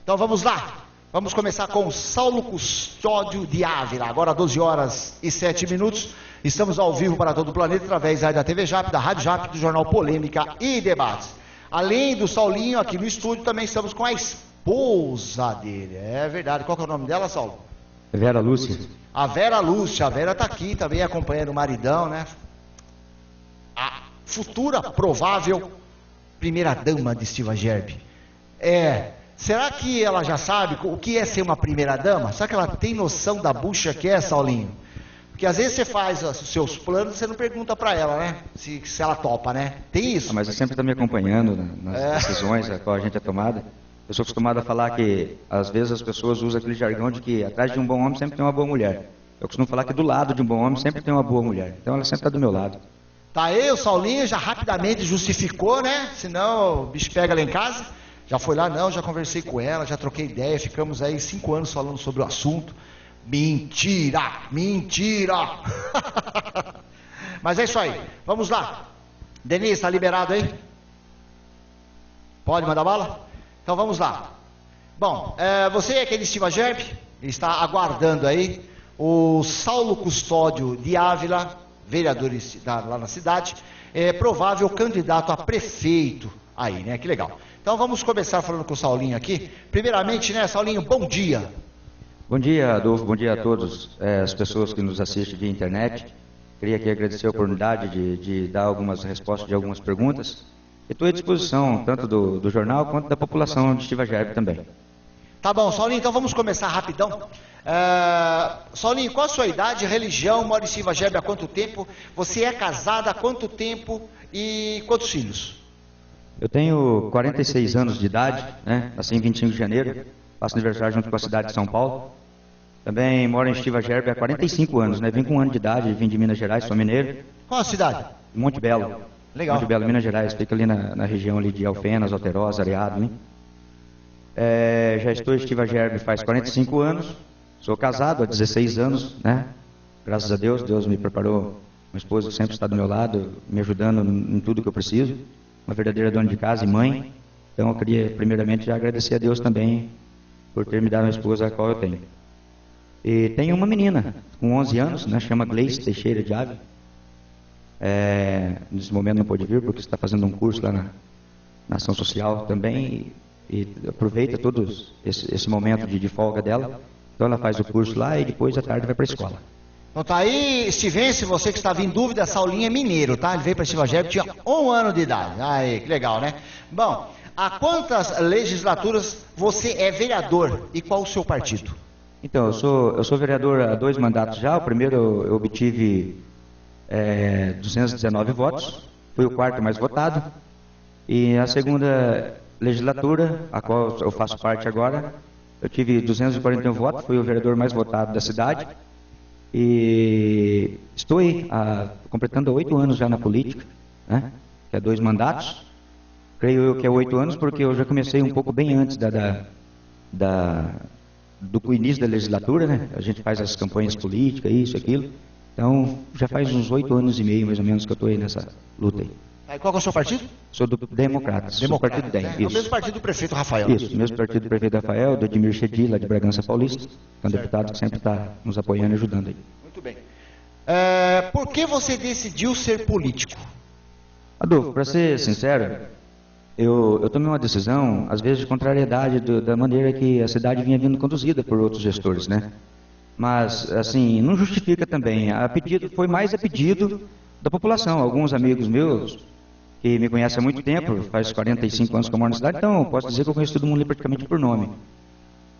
Então vamos lá. Vamos começar com Saulo Custódio de Ávila. Agora 12 horas e 7 minutos. Estamos ao vivo para todo o planeta através da TV Jap, da Rádio Jap, do jornal Polêmica e Debates. Além do Saulinho, aqui no estúdio também estamos com a esposa dele. É verdade. Qual que é o nome dela, Saulo? Vera Lúcia. A Vera Lúcia. A Vera está aqui também acompanhando o maridão, né? A futura provável primeira-dama de Silva Gerbi. Será que ela já sabe o que é ser uma primeira-dama? Será que ela tem noção da bucha que é, Saulinho? Porque às vezes você faz os seus planos e você não pergunta pra ela, né? Se ela topa, né? Tem isso? Mas você sempre está me acompanhando nas decisões a qual a gente é tomada. Eu sou acostumado a falar que, às vezes, as pessoas usam aquele jargão de que atrás de um bom homem sempre tem uma boa mulher. Eu costumo falar que do lado de um bom homem sempre tem uma boa mulher. Então ela sempre está do meu lado. Tá aí, o Saulinho já rapidamente justificou, né? Senão o bicho pega lá em casa. Já foi lá, não, já conversei com ela, já troquei ideia, ficamos aí 5 anos falando sobre o assunto. Mentira! Mentira! Mas é isso aí, vamos lá. Denise, está liberado aí? Pode mandar bala? Então vamos lá. Bom, você é aquele Silva Gerbi, está aguardando aí o Saulo Custódio de Ávila, vereador lá na cidade, provável candidato a prefeito aí, né? Que legal. Então vamos começar falando com o Saulinho aqui. Primeiramente, né, Saulinho, bom dia. Bom dia, Adolfo. Bom dia a todos as pessoas que nos assistem via internet. Queria aqui agradecer a oportunidade de dar algumas respostas de algumas perguntas. Estou à disposição tanto do jornal quanto da população de Silva Gerbi também. Tá bom, Saulinho, então vamos começar rapidão. Saulinho, qual a sua idade, religião, mora em Silva Gerbi há quanto tempo? Você é casada há quanto tempo e quantos filhos? Eu tenho 46 anos de idade, né? Nasci em 25 de janeiro, faço aniversário junto com a cidade de São Paulo. Também moro em Silva Gerbi há 45 anos, né? Vim com 1 ano de idade, vim de Minas Gerais, sou mineiro. Qual a cidade? Monte Belo. Legal. Monte Belo, Minas Gerais, fica ali na região ali de Alfenas, Alterosa, Areado, né? Já estou em Silva Gerbi faz 45 anos, sou casado há 16 anos, né? Graças a Deus, Deus me preparou, uma esposa que sempre está do meu lado, me ajudando em tudo que eu preciso. Uma verdadeira dona de casa e mãe. Então eu queria primeiramente já agradecer a Deus também por ter me dado uma esposa a qual eu tenho. E tenho uma menina com 11 anos, né, chama Gleice Teixeira de Ávila. Nesse momento não pôde vir porque está fazendo um curso lá na ação social também e aproveita todo esse momento de folga dela. Então ela faz o curso lá e depois à tarde vai para a escola. Então tá aí, se você que estava em dúvida, Saulinho é mineiro, tá? Ele veio para Silva Gerbi, tinha 1 ano de idade. Aí, que legal, né? Bom, há quantas legislaturas você é vereador e qual o seu partido? Então, eu sou vereador há 2 mandatos já. O primeiro eu obtive 219 votos, fui o 4º mais votado. E a segunda legislatura, a qual eu faço parte agora, eu tive 241 votos, fui o vereador mais votado da cidade. E estou aí, completando 8 anos já na política, né? Que é 2 mandatos. Creio eu que é 8 anos porque eu já comecei um pouco bem antes do início da legislatura, né? A gente faz as campanhas políticas, isso, aquilo. Então, já faz uns 8 anos e meio, mais ou menos, que eu estou aí nessa luta aí. Qual é o seu partido? Sou do Democratas, sou do Partido DEM. É o mesmo partido do prefeito Rafael. Isso, mesmo partido do prefeito Rafael, do Edmir Chedi, lá de Bragança Paulista, que é um deputado que sempre está nos apoiando e ajudando aí. Muito bem. Por que você decidiu ser político? Adolfo, para ser sincero, eu tomei uma decisão, às vezes de contrariedade da maneira que a cidade vinha vindo conduzida por outros gestores, né? Mas, assim, não justifica também. Foi mais a pedido da população. Alguns amigos meus, que me conhecem há muito tempo, faz 45 anos que eu moro na cidade, então posso dizer que eu conheço todo mundo ali praticamente por nome.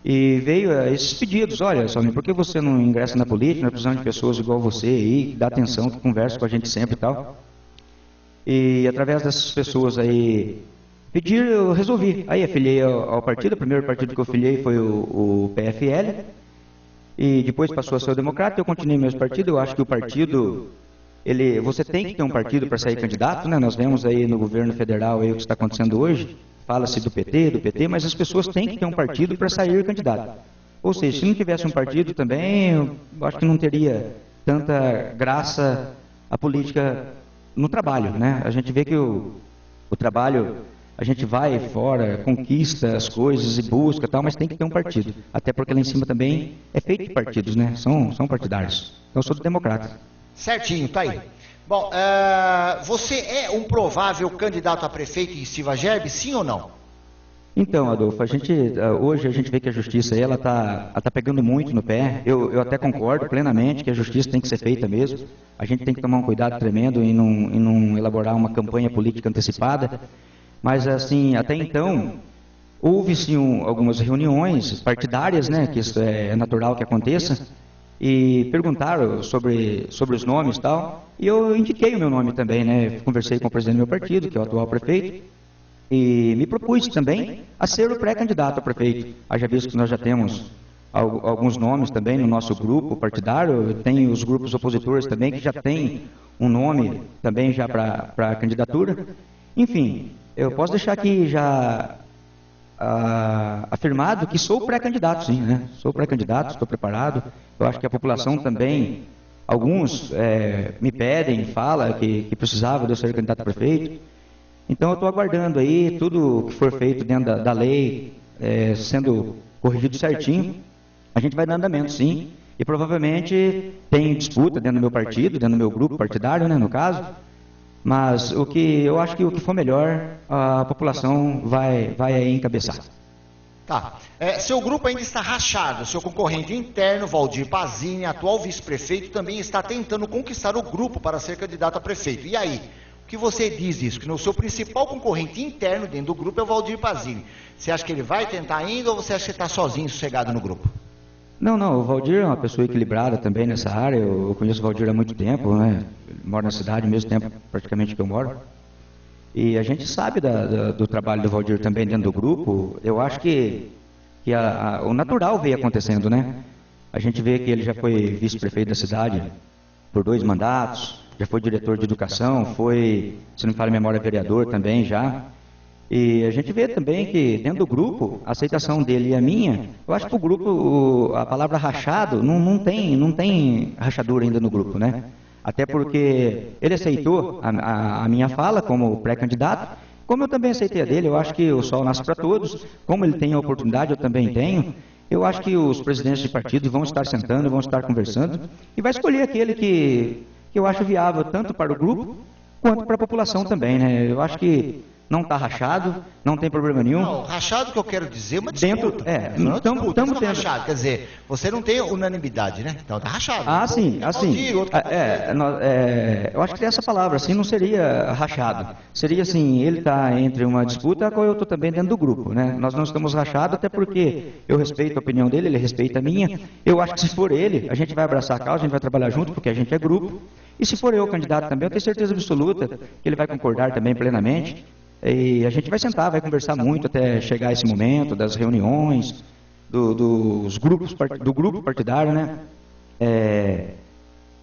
E veio esses pedidos: olha, Saulinho, por que você não ingressa na política? Nós precisamos de pessoas igual você aí, que dá atenção, que conversa com a gente sempre e tal. E através dessas pessoas aí, eu resolvi. Aí afiliei ao partido. O primeiro partido que eu afiliei foi o PFL. E depois passou a ser o Democrata. Eu continuei meu partido. Eu acho que o partido, você tem que ter um partido para sair candidato, né? Nós vemos aí no governo federal aí o que está acontecendo hoje. Fala-se do PT, mas as pessoas têm que ter um partido para sair candidato. Ou seja, se não tivesse um partido também, eu acho que não teria tanta graça a política no trabalho, né? A gente vê que o trabalho a gente vai fora, conquista as coisas e busca tal, mas tem que ter um partido. Até porque lá em cima também é feito de partidos, né? São partidários. Então eu sou do democrata. Certinho, tá aí. Bom, você é um provável candidato a prefeito em Silva Gerbi, sim ou não? Então, Adolfo, hoje a gente vê que a justiça ela tá pegando muito no pé. Eu até concordo plenamente que a justiça tem que ser feita mesmo. A gente tem que tomar um cuidado tremendo em não elaborar uma campanha política antecipada. Mas, assim, até então, houve sim algumas reuniões partidárias, né, que isso é natural que aconteça, e perguntaram sobre os nomes e tal, e eu indiquei o meu nome também, né, conversei com o presidente do meu partido, que é o atual prefeito, e me propus também a ser o pré-candidato a prefeito. Haja visto que nós já temos alguns nomes também no nosso grupo partidário, tem os grupos opositores também que já têm um nome também já para a candidatura. Enfim, eu posso deixar aqui já afirmado que sou pré-candidato, sim, né? Sou pré-candidato, estou preparado. Eu acho que a população também, alguns me pedem, falam que precisava de eu ser candidato a prefeito. Então eu estou aguardando aí tudo que for feito dentro da lei, sendo corrigido certinho. A gente vai dar andamento, sim. E provavelmente tem disputa dentro do meu partido, dentro do meu grupo partidário, né, no caso. Mas eu acho que o que for melhor, a população vai aí encabeçar. Tá. Seu grupo ainda está rachado. Seu concorrente interno, Valdir Pazini, atual vice-prefeito, também está tentando conquistar o grupo para ser candidato a prefeito. E aí? O que você diz disso? Que o seu principal concorrente interno dentro do grupo é o Valdir Pazini. Você acha que ele vai tentar ainda ou você acha que ele está sozinho, sossegado no grupo? Não, o Valdir é uma pessoa equilibrada também nessa área. Eu conheço o Valdir há muito tempo, né? Ele mora na cidade, ao mesmo tempo praticamente que eu moro. E a gente sabe do trabalho do Valdir também dentro do grupo. Eu acho que o natural veio acontecendo, né? A gente vê que ele já foi vice-prefeito da cidade por 2 mandatos, já foi diretor de educação, foi, se não me falha a memória, vereador também já. E a gente vê também que dentro do grupo, a aceitação dele e a minha, eu acho que o grupo, a palavra rachado, não tem rachadura ainda no grupo, né? Até porque ele aceitou a minha fala como pré-candidato, como eu também aceitei a dele. Eu acho que o sol nasce para todos, como ele tem a oportunidade, eu também tenho. Eu acho que os presidentes de partidos vão estar sentando, vão estar conversando, e vai escolher aquele que eu acho viável tanto para o grupo, quanto para a população também, né? Eu acho que não está rachado, não tem problema nenhum. Não, rachado que eu quero dizer é uma disputa. Estamos tendo. Rachado, quer dizer, você não tem unanimidade, né? Então está rachado. Sim. Eu acho que tem essa palavra, assim, não seria rachado. Seria assim, ele está entre uma disputa, a qual eu estou também dentro do grupo, né? Nós não estamos rachados, até porque eu respeito a opinião dele, ele respeita a minha. Eu acho que se for ele, a gente vai abraçar a causa, a gente vai trabalhar junto, porque a gente é grupo. E se for eu o candidato também, eu tenho certeza absoluta que ele vai concordar também plenamente. E a gente vai sentar, vai conversar muito até chegar esse momento das reuniões, do grupo partidário, né?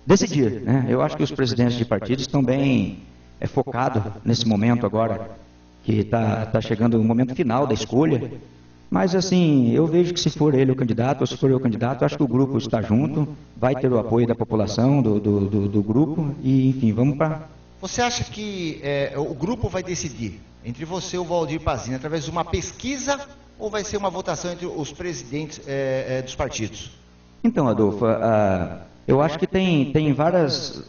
Decidir, né? Eu acho que os presidentes de partidos estão bem focados nesse momento agora, que está chegando o momento final da escolha. Mas assim, eu vejo que se for ele o candidato, ou se for eu o candidato, acho que o grupo está junto, vai ter o apoio da população, do grupo, e enfim, vamos para... Você acha que o grupo vai decidir entre você e o Valdir Pazini através de uma pesquisa ou vai ser uma votação entre os presidentes dos partidos? Então, Adolfo, eu acho que tem vários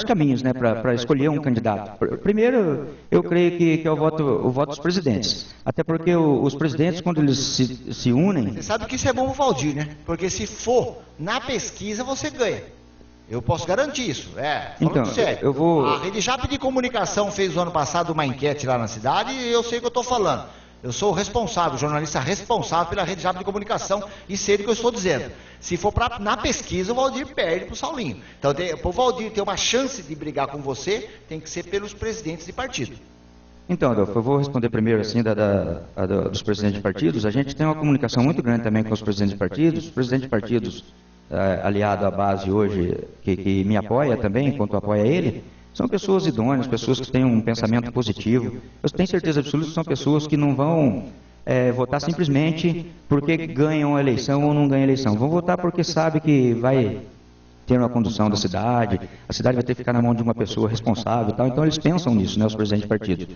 caminhos, né, para escolher um candidato. Primeiro, eu creio que é o voto dos presidentes. Até porque os presidentes, quando eles se unem... Você sabe que isso é bom para o Valdir, né? Porque se for na pesquisa, você ganha. Eu posso garantir isso, falando sério. A Rede Jap de Comunicação fez o ano passado uma enquete lá na cidade e eu sei o que eu estou falando. Eu sou o responsável, jornalista responsável pela Rede Jap de Comunicação e sei do que eu estou dizendo. Se for na pesquisa, o Valdir perde para o Saulinho. Então, para o Valdir ter uma chance de brigar com você, tem que ser pelos presidentes de partido. Então, Adolfo, eu vou responder primeiro assim dos presidentes de partidos. A gente tem uma comunicação muito grande também com os presidentes de partidos. Os presidentes de partidos aliado à base hoje, que me apoia também, enquanto apoia ele, são pessoas idôneas, pessoas que têm um pensamento positivo. Eu tenho certeza absoluta que são pessoas que não vão votar simplesmente porque ganham a eleição ou não ganham a eleição. Vão votar porque sabe que vai ter uma condução da cidade, a cidade vai ter que ficar na mão de uma pessoa responsável e tal. Então eles pensam nisso, né, os presidentes de partido.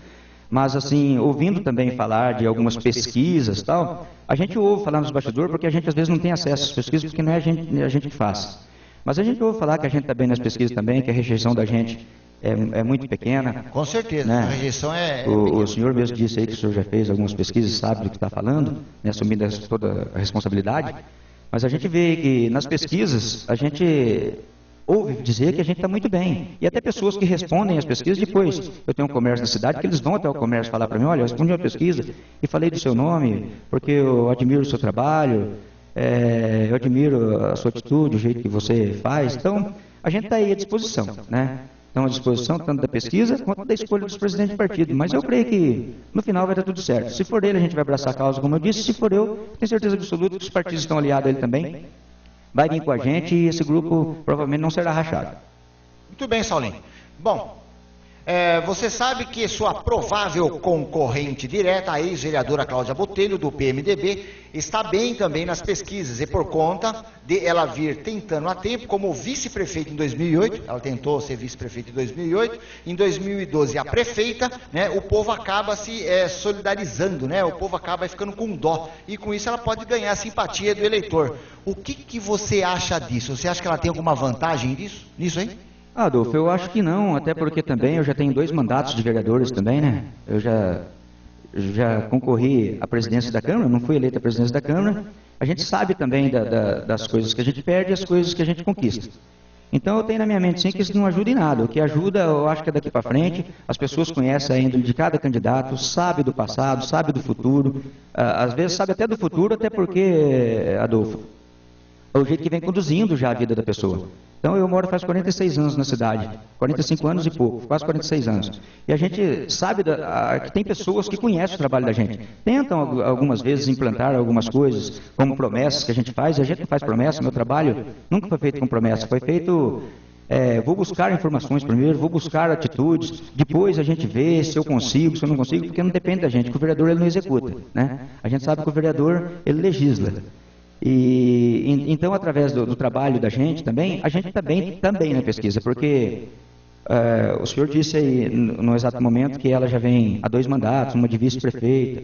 Mas, assim, ouvindo também falar de algumas pesquisas e tal, a gente ouve falar nos bastidores porque a gente às vezes não tem acesso às pesquisas porque não é a gente que faz. Mas a gente ouve falar que a gente está bem nas pesquisas também, que a rejeição da gente é muito pequena. Com certeza, né? A rejeição o senhor mesmo disse aí que o senhor já fez algumas pesquisas, sabe do que está falando, né, assumindo toda a responsabilidade. Mas a gente vê que nas pesquisas a gente ouve dizer que a gente está muito bem. E até pessoas que respondem às pesquisas depois. Eu tenho um comércio na cidade que eles vão até o comércio falar para mim, olha, eu respondi uma pesquisa e falei do seu nome, porque eu admiro o seu trabalho, eu admiro a sua atitude, o jeito que você faz. Então, a gente está aí à disposição, né? Estão à disposição tanto da pesquisa quanto da escolha dos presidentes de partido. Mas eu creio que no final vai dar tudo certo. Se for ele, a gente vai abraçar a causa, como eu disse. Se for eu, tenho certeza absoluta que os partidos estão aliados a ele também. Vai vir com a gente e esse grupo provavelmente não será rachado. Muito bem, Saulinho. Bom, você sabe que sua provável concorrente direta, a ex-vereadora Cláudia Botelho, do PMDB, está bem também nas pesquisas, e por conta de ela vir tentando há tempo como vice-prefeita em 2008, ela tentou ser vice-prefeita em 2008, em 2012 a prefeita, né, o povo acaba se solidarizando, né, o povo acaba ficando com dó, e com isso ela pode ganhar a simpatia do eleitor. O que você acha disso? Você acha que ela tem alguma vantagem nisso aí? Adolfo, eu acho que não, até porque também eu já tenho 2 mandatos de vereadores também, né? Eu já concorri à presidência da Câmara, não fui eleito à presidência da Câmara. A gente sabe também das coisas que a gente perde e as coisas que a gente conquista. Então eu tenho na minha mente sim que isso não ajuda em nada. O que ajuda, eu acho que é daqui para frente, as pessoas conhecem a índole de cada candidato, sabe do passado, sabe do futuro, às vezes sabe até do futuro, até porque, Adolfo, é o jeito que vem conduzindo já a vida da pessoa. Então eu moro faz 46 anos na cidade, 45 anos e pouco, quase 46 anos. E a gente sabe que tem pessoas que conhecem o trabalho da gente. Tentam algumas vezes implantar algumas coisas, como promessas que a gente faz, e a gente não faz promessa, meu trabalho nunca foi feito com promessa, foi feito, vou buscar informações primeiro, vou buscar atitudes, depois a gente vê se eu consigo, se eu não consigo, porque não depende da gente, porque o vereador ele não executa, né? A gente sabe que o vereador ele legisla. E então, através do trabalho da gente também, a gente está bem também na pesquisa, porque o senhor disse aí, no exato momento, que ela já vem há 2 mandatos, uma de vice-prefeita,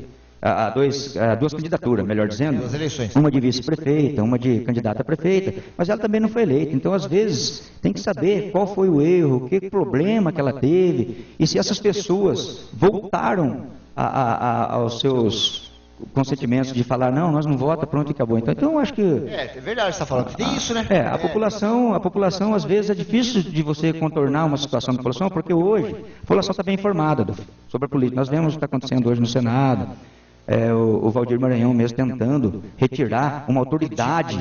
duas candidaturas, melhor dizendo, uma de vice-prefeita, uma de candidata a prefeita, mas ela também não foi eleita. Então, às vezes, tem que saber qual foi o erro, que problema que ela teve, e se essas pessoas voltaram aos seus consentimentos de falar, não, nós não vota, pronto e acabou. Então eu acho que... É verdade, você está falando que tem isso, né? A população às vezes é difícil de você contornar uma situação da população, porque hoje a população está bem informada sobre a política. Nós vemos o que está acontecendo hoje no Senado, o Valdir Maranhão mesmo tentando retirar uma autoridade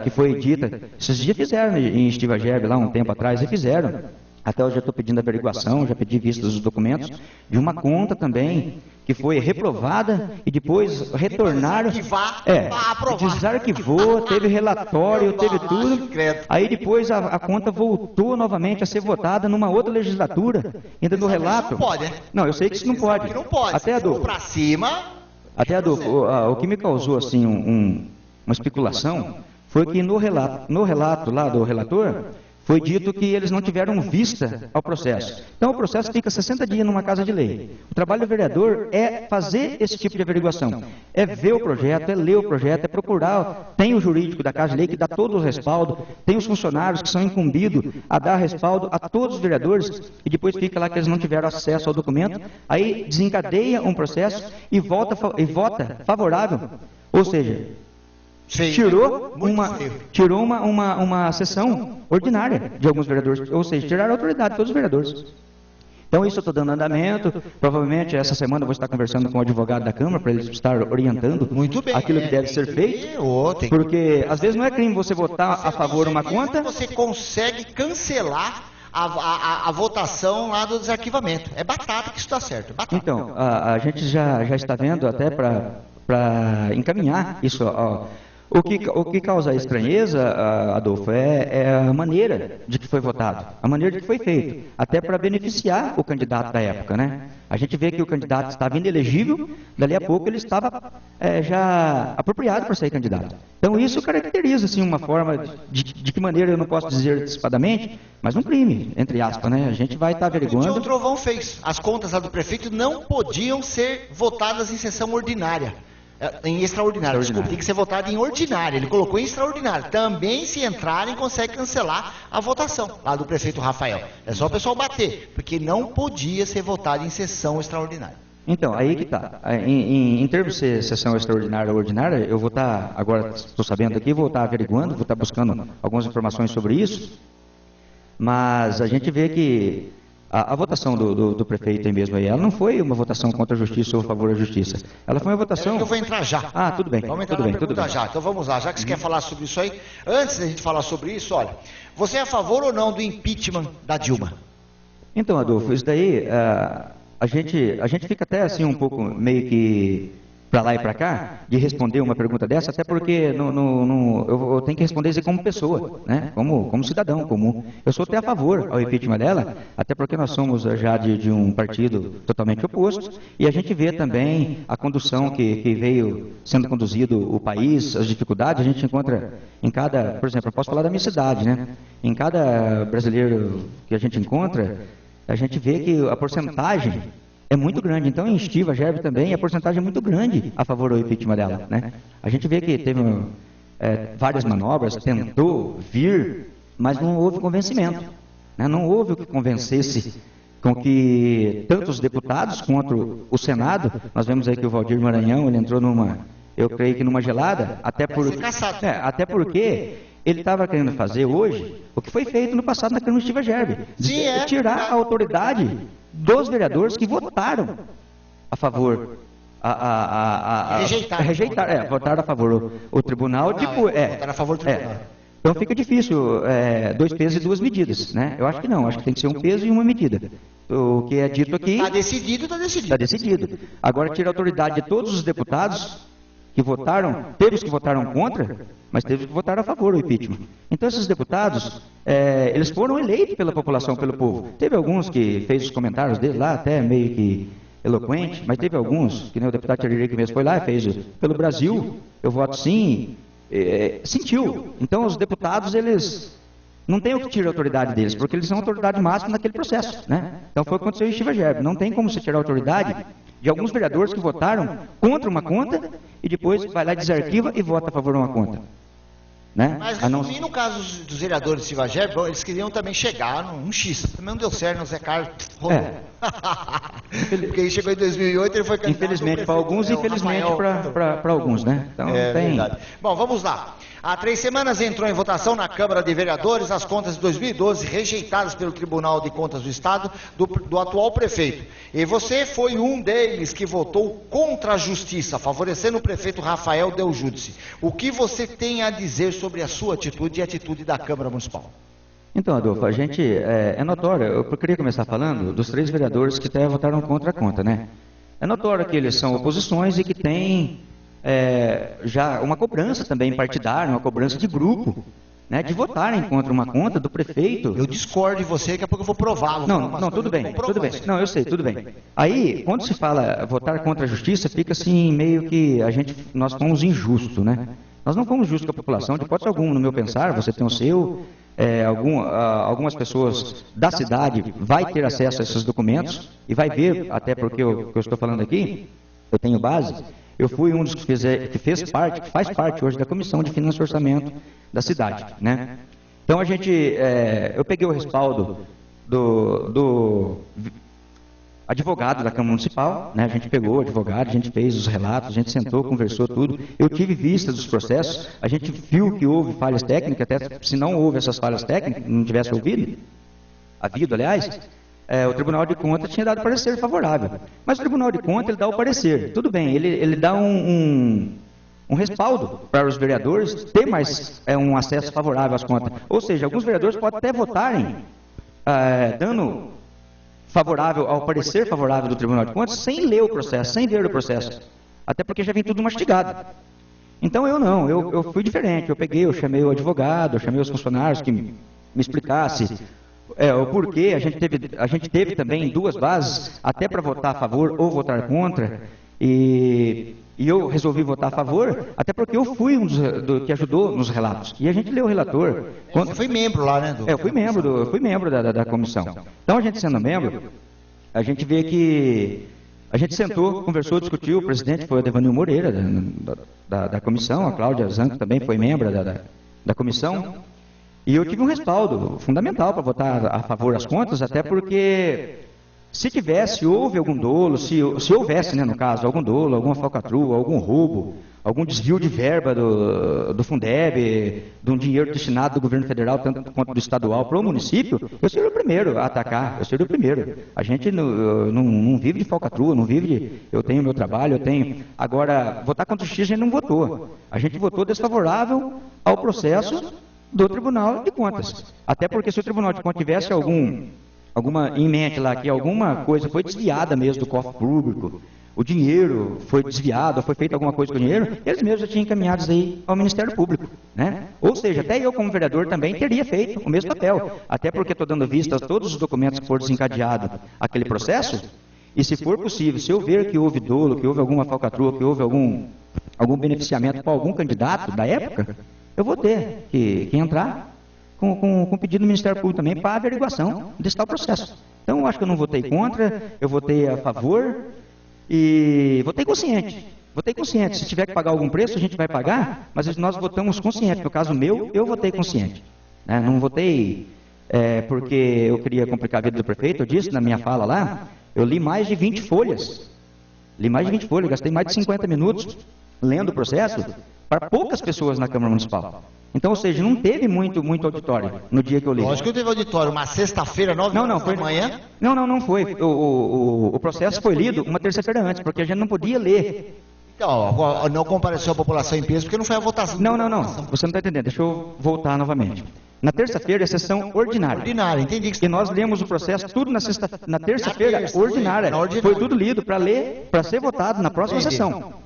que foi dita. Esses dias fizeram em Estiva Gerbe, lá um tempo atrás, e fizeram. Até hoje eu estou pedindo averiguação, já pedi vistas dos documentos, de uma conta também, que foi reprovada e depois retornaram. Desarquivou, teve relatório, teve tudo. Aí depois a conta voltou novamente a ser votada numa outra legislatura, ainda no relato. Não pode, né? Não, eu sei que isso não pode. Até, Adolfo, para cima. Até, Adolfo, o que me causou assim uma especulação foi que no relato lá do relator, foi dito que eles não tiveram vista ao processo. Então o processo fica 60 dias numa casa de lei. O trabalho do vereador é fazer esse tipo de averiguação. É ver o projeto, é ler o projeto, é procurar. Tem o jurídico da casa de lei que dá todo o respaldo, tem os funcionários que são incumbidos a dar respaldo a todos os vereadores, e depois fica lá que eles não tiveram acesso ao documento, aí desencadeia um processo e vota favorável. Ou seja, tirou uma sessão ordinária de alguns vereadores, ou seja, tiraram a autoridade de todos os vereadores. Então isso eu estou dando andamento, provavelmente essa semana eu vou estar conversando com o advogado da Câmara para ele estar orientando aquilo que deve ser feito, porque às vezes não é crime você votar a favor de uma conta. Você consegue cancelar a votação lá do desarquivamento. É batata que isso está certo. Batata. Então, a gente já está vendo até para encaminhar isso. O que causa estranheza, Adolfo, é a maneira de que foi votado, a maneira de que foi feito, até para beneficiar o candidato da época, né? A gente vê que o candidato estava inelegível, dali a pouco ele estava já apropriado para ser candidato. Então isso caracteriza, assim, uma forma de que maneira eu não posso dizer antecipadamente, mas um crime, entre aspas, né? A gente vai estar averiguando. O Trovão fez. As contas lá do prefeito não podiam ser votadas em sessão ordinária. Em extraordinário, desculpa, tem que ser votado em ordinário. Ele colocou em extraordinário. Também, se entrarem, consegue cancelar a votação lá do prefeito Rafael. É só o pessoal bater, porque não podia ser votado em sessão extraordinária. Então, aí que está. Em termos de sessão extraordinária ou ordinária, eu vou estar, agora estou sabendo aqui, vou estar averiguando, vou estar buscando algumas informações sobre isso. Mas a gente vê que a votação do prefeito aí mesmo, ela não foi uma votação contra a justiça ou a favor da justiça. Ela foi uma votação... Eu vou entrar já. Ah, tudo bem. Vamos entrar na pergunta já. Então vamos lá, já que você quer falar sobre isso aí. Antes da gente falar sobre isso, olha, você é a favor ou não do impeachment da Dilma? Então, Adolfo, isso daí, a gente fica até assim um pouco meio que para lá e para cá de responder uma pergunta dessa, até porque eu tenho que responder isso como pessoa, né? Como cidadão comum. Eu sou até a favor ao impeachment dela, até porque nós somos já de um partido totalmente oposto, e a gente vê também a condução que veio sendo conduzido o país, as dificuldades, a gente encontra em cada, por exemplo, eu posso falar da minha cidade, né? Em cada brasileiro que a gente encontra, a gente vê que a porcentagem é muito grande. Então, em Estiva, Gerbe também, a porcentagem é muito grande a favor do impeachment dela, né? A gente vê que teve várias manobras, tentou vir, mas não houve convencimento, né? Não houve o que convencesse com que tantos deputados quanto o Senado, nós vemos aí que o Valdir Maranhão, ele entrou eu creio que numa gelada, até porque ele estava querendo fazer hoje o que foi feito no passado na Câmara de Estiva Gerbe, tirar a autoridade dos vereadores que votaram a favor, votaram a favor o tribunal, votaram a favor do tribunal. Então fica difícil, 2 pesos e 2 medidas, né? Eu acho que não, acho que tem que ser um peso e uma medida. O que é dito aqui... Está decidido, está decidido. Está decidido. Agora tira a autoridade de todos os deputados que votaram, teve os que votaram contra, mas teve os que votaram a favor do impeachment. Então esses deputados, eles foram eleitos pela população, pelo povo. Teve alguns que fez os comentários dele lá, até meio que eloquente, mas teve alguns, que nem o deputado Tirirê que mesmo foi lá e fez, pelo Brasil, eu voto sim, sentiu. Então os deputados, eles não tem o que tirar a autoridade deles, porque eles são a autoridade máxima naquele processo, né? Então foi o que aconteceu em Estiva Gerbe. Não tem como se tirar a autoridade de alguns vereadores que votaram contra uma conta e depois vai lá, desarquiva e vota a favor de uma conta. Né? Mas resumindo, no caso dos vereadores de Estiva Gerbe, eles queriam também chegar num X. Também não deu certo, o Zé Carlos rolou. Porque ele chegou em 2008 ele foi candidato. Infelizmente para alguns e infelizmente para alguns, né? Então, tem... verdade. Bom, vamos lá. Há 3 semanas entrou em votação na Câmara de Vereadores as contas de 2012 rejeitadas pelo Tribunal de Contas do Estado do atual prefeito. E você foi um deles que votou contra a justiça, favorecendo o prefeito Rafael Del Giudice. O que você tem a dizer sobre a sua atitude e a atitude da Câmara Municipal? Então, Adolfo, a gente, é notório, eu queria começar falando dos 3 vereadores que até votaram contra a conta, né? É notório que eles são oposições e que têm já uma cobrança também partidária, uma cobrança de grupo, né, de votarem contra uma conta do prefeito. Eu discordo de você, daqui a pouco eu vou prová-lo. Não, tudo bem. Não, eu sei, tudo bem. Aí, quando se fala votar contra a justiça, fica assim, meio que nós fomos injustos, né? Nós não fomos justos com a população, de hipótese alguma, no meu pensar, você tem o seu, algumas pessoas da cidade vai ter acesso a esses documentos e vai ver, até porque o que eu estou falando aqui, eu tenho base, eu fui um dos que faz parte hoje da Comissão de Finanças e Orçamento da cidade, né? Então eu peguei o respaldo do advogado da Câmara Municipal, né? A gente pegou o advogado, a gente fez os relatos, a gente sentou, conversou tudo, eu tive vista dos processos, a gente viu que houve falhas técnicas, até se não houve essas falhas técnicas, não tivesse havido, aliás, o Tribunal de Contas tinha dado parecer favorável. Mas o Tribunal de Contas, ele dá o parecer, tudo bem, ele dá um respaldo para os vereadores ter mais um acesso favorável às contas. Ou seja, alguns vereadores podem até votarem dando favorável ao parecer favorável do Tribunal de Contas sem ler o processo, sem ver o processo. Até porque já vem tudo mastigado. Então eu não, eu fui diferente, eu chamei o advogado, eu chamei os funcionários que me explicasse o porquê. A gente teve também duas bases, até para votar a favor ou votar contra, e eu resolvi votar a favor, até porque eu fui que ajudou nos relatos. E a gente leu o relator. Você foi membro lá, né? Eu fui membro da comissão. Então, a gente sendo membro, a gente vê que a gente sentou, conversou, discutiu. O presidente foi o Devanil Moreira, da comissão. A Cláudia Zanco também foi membro da comissão. E eu tive um respaldo fundamental para votar a favor das contas, até porque se houve algum dolo, se houvesse, né, no caso, algum dolo, alguma falcatrua, algum roubo, algum desvio de verba do Fundeb, de um dinheiro destinado do governo federal, tanto quanto do estadual, para o município, eu seria o primeiro a atacar, eu seria o primeiro. A gente não vive de falcatrua, não vive de... Eu tenho meu trabalho, eu tenho... Agora, votar contra o X a gente não votou. A gente votou desfavorável ao processo do Tribunal de Contas. Até porque se o Tribunal de Contas tivesse alguma em mente lá, que alguma coisa foi desviada mesmo do cofre público, o dinheiro foi desviado, foi feita alguma coisa com o dinheiro, eles mesmos já tinham encaminhado isso aí ao Ministério Público, né? Ou seja, até eu como vereador também teria feito o mesmo papel, até porque estou dando vista a todos os documentos que foram desencadeados aquele processo, e se for possível, se eu ver que houve dolo, que houve alguma falcatrua, que houve algum beneficiamento para algum candidato da época, eu vou ter que entrar com pedido do Ministério Público também para averiguação desse tal processo. Então, eu acho que eu não votei contra, eu votei a favor e votei consciente. Votei consciente. Se tiver que pagar algum preço, a gente vai pagar, mas nós votamos consciente. No caso meu, eu votei consciente. Né? Não votei porque eu queria complicar a vida do prefeito. Eu disse na minha fala lá, eu li mais de 20 folhas. Gastei mais de 50 minutos lendo o processo para poucas pessoas na Câmara Municipal. Então, ou seja, não teve muito auditório no dia que eu li. Lógico que teve auditório, uma sexta-feira, 9 horas da manhã? Não foi. O processo foi lido uma terça-feira antes, porque a gente não podia ler. Então, não compareceu a população em peso, porque não foi a votação. Não. Você não está entendendo. Deixa eu voltar novamente. Na terça-feira é sessão ordinária. Ordinária, entendi. E nós lemos o processo tudo na terça-feira ordinária. Foi tudo lido para ler, para ser votado na próxima sessão.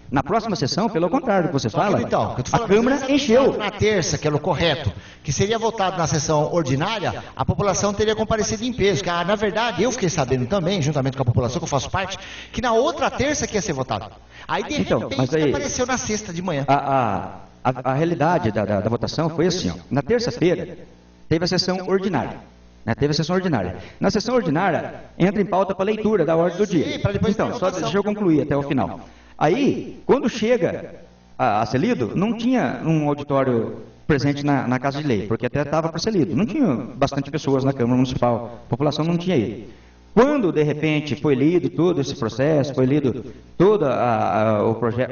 Na próxima sessão, pelo contrário, que você fala, então, a Câmara encheu. Na terça, que era o correto, que seria votado na sessão ordinária, a população teria comparecido em peso. Que, na verdade, eu fiquei sabendo também, juntamente com a população, que eu faço parte, que na outra terça que ia ser votado. Aí, de repente, apareceu na sexta de manhã. A realidade da votação foi assim, ó. Na terça-feira, teve a sessão ordinária. Na sessão ordinária, entra em pauta para leitura da ordem do dia. Então, só deixa eu concluir até o final. Aí, quando chega a ser lido, não tinha um auditório presente na Casa de Lei, porque até estava para ser lido. Não tinha bastante pessoas na Câmara Municipal, a população não tinha ido. Quando, de repente, foi lido todo esse processo, foi lido todo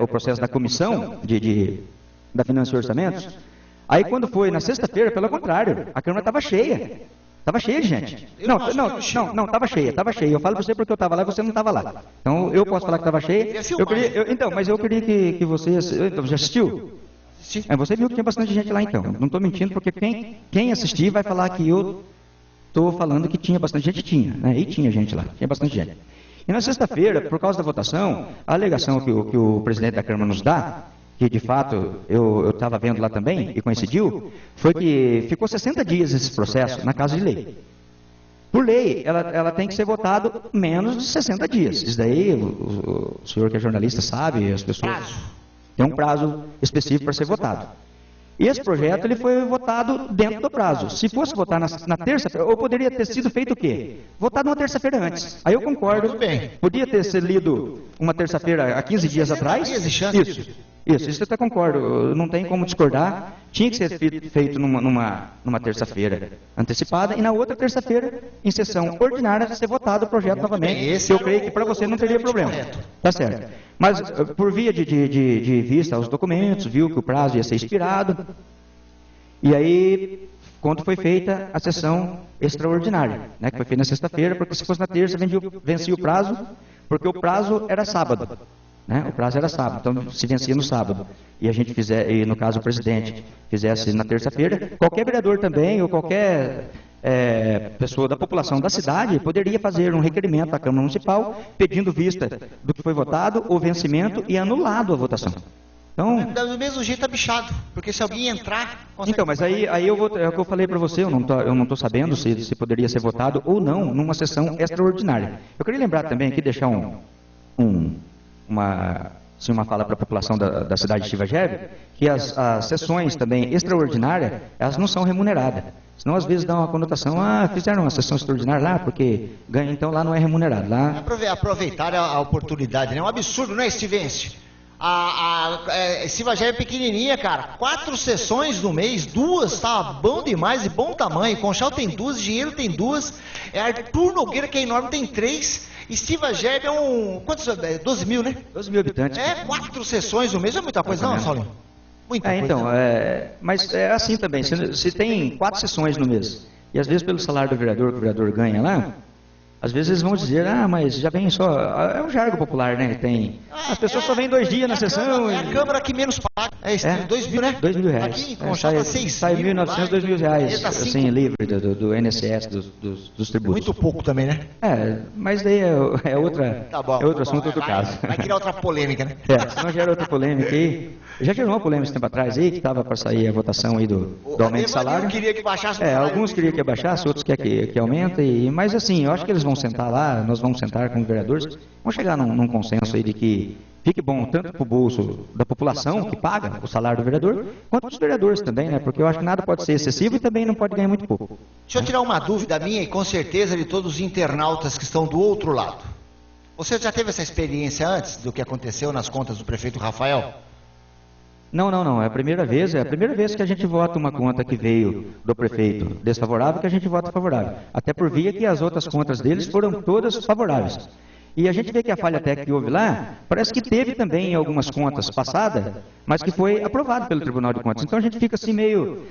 o processo da comissão da Finanças e Orçamentos, aí quando foi na sexta-feira, pelo contrário, a Câmara estava cheia. Estava cheia de gente. Não, estava cheia. Eu falo para você porque eu estava lá e você não estava lá. Então, eu posso falar que estava cheia. Mas eu queria que você... Então, já assistiu? Você viu que tinha bastante gente lá, então. Não estou mentindo, porque quem assistir vai falar que eu estou falando que tinha bastante gente. Tinha, né? E tinha gente lá. Tinha bastante gente. E na sexta-feira, por causa da votação, a alegação que o presidente da Câmara nos dá, que de fato eu estava vendo lá também e coincidiu, foi que ficou 60 dias esse processo na Casa de Lei. Por lei, ela tem que ser votado menos de 60 dias. Isso daí, o senhor que é jornalista sabe, as pessoas... Tem um prazo específico para ser votado. E esse projeto ele foi votado dentro do prazo. Se fosse votar na terça-feira, ou poderia ter sido feito o quê? Votado uma terça-feira antes. Aí eu concordo. Podia ter sido lido uma terça-feira há 15 dias atrás. Isso eu até concordo, não tem como discordar. Tinha que ser feito numa terça-feira antecipada e na outra terça-feira, em sessão ordinária, ser votado o projeto novamente. Eu creio que para você não teria problema. Tá certo. Mas, por via de vista aos documentos, viu que o prazo ia ser expirado. E aí, quando foi feita a sessão extraordinária, né, que foi feita na sexta-feira, porque se fosse na terça, vencia o prazo, porque o prazo era sábado. Né? O prazo era sábado, então se vencia no sábado. E a gente e no caso o presidente, fizesse na terça-feira, qualquer vereador também, ou qualquer pessoa da população da cidade, poderia fazer um requerimento à Câmara Municipal, pedindo vista do que foi votado, o vencimento e anulado a votação. Então, do mesmo jeito tá bichado, porque se alguém entrar... então, mas aí eu vou, é o que eu falei para você, eu não tô sabendo se poderia ser votado ou não numa sessão extraordinária. Eu queria lembrar também aqui, deixar uma fala para a população da cidade de Silvageb, que as sessões também extraordinárias, elas não são remuneradas. Senão, às vezes, dá uma conotação, fizeram uma sessão extraordinária lá, porque ganha, então lá não é remunerado. Lá... Aproveitar a oportunidade, né? É um absurdo, né, Stivense? Silvageb é pequenininha, cara. 4 sessões no mês, 2, tá bom demais, de bom tamanho. Conchal tem 2, Dinheiro tem 2. Arthur Nogueira, que é enorme, tem 3. E Silvageb é quantos? 12 mil, né? 12 mil habitantes. 4 sessões no mês, não é muita coisa não, Saulinho? Muita coisa. Então, mas é assim também, se tem 4 sessões no mês, e às vezes pelo salário do vereador, que o vereador ganha lá, às vezes eles vão dizer, mas já vem só, é um jargão popular, né? As pessoas só vêm 2 dias na sessão. É a Câmara que menos paga. 2 mil, né? 2 mil reais. Aqui em Conchal tá 6 sai 1.900, 2 mil reais, tá assim, livre do INSS, dos tributos. Muito pouco também, né? Mas daí é outro assunto, outro caso. Vai criar outra polêmica, né? Senão gera outra polêmica aí. Já gerou uma polêmica esse tempo atrás aí, que estava para sair a votação aí do aumento de salário. Queria que baixasse o salário. Alguns queriam que abaixasse, outros querem que aumente, mas assim, eu acho que eles vão sentar lá, nós vamos sentar com os vereadores, vamos chegar num consenso aí de que fique bom tanto para o bolso da população, que paga o salário do vereador, quanto dos vereadores também, né? Porque eu acho que nada pode ser excessivo e também não pode ganhar muito pouco. Deixa eu tirar uma dúvida minha e com certeza de todos os internautas que estão do outro lado. Você já teve essa experiência antes do que aconteceu nas contas do prefeito Rafael? Não. É a primeira vez que a gente vota uma conta que veio do prefeito desfavorável, que a gente vota favorável. Até por via que as outras contas deles foram todas favoráveis. E a gente vê que a falha técnica que houve lá, parece que teve também em algumas contas passadas, mas que foi aprovado pelo Tribunal de Contas. Então a gente fica assim meio...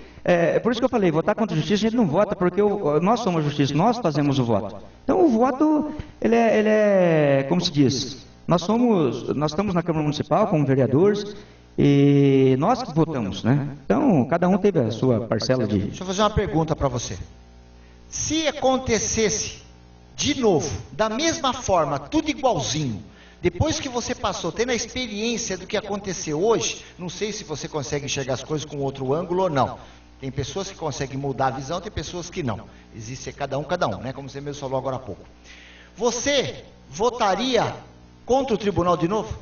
por isso que eu falei, votar contra a justiça, a gente não vota porque nós somos a justiça, nós fazemos o voto. Então o voto, ele é como se diz, nós estamos na Câmara Municipal como vereadores, e nós que votamos, né? Então, cada um teve a sua parcela de... Deixa eu fazer uma pergunta para você. Se acontecesse de novo, da mesma forma, tudo igualzinho, depois que você passou, tendo a experiência do que aconteceu hoje, não sei se você consegue enxergar as coisas com outro ângulo ou não. Tem pessoas que conseguem mudar a visão, tem pessoas que não. Existe cada um, né? Como você mesmo falou agora há pouco. Você votaria contra o tribunal de novo?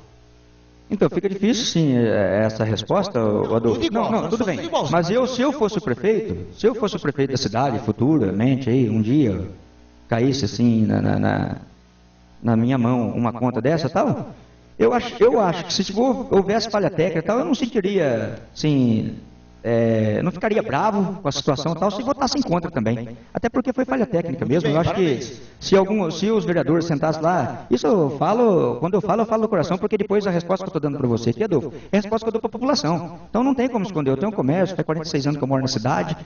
Então, fica difícil, sim, essa resposta, Adolfo. Não, tudo bem. Mas se eu fosse o prefeito da cidade, futuramente, aí, um dia, caísse assim na minha mão uma conta dessa e tal, eu acho que se houvesse falha técnica e tal, eu não sentiria, assim, não ficaria bravo com a situação e tal, se votasse em contra também. Até porque foi falha técnica mesmo. Eu acho que se os vereadores sentassem lá, isso eu falo, quando eu falo do coração, porque depois a resposta que eu estou dando para você aqui, Adolfo, é a resposta que eu dou para a população. Então não tem como esconder. Eu tenho um comércio, faz 46 anos que eu moro na cidade,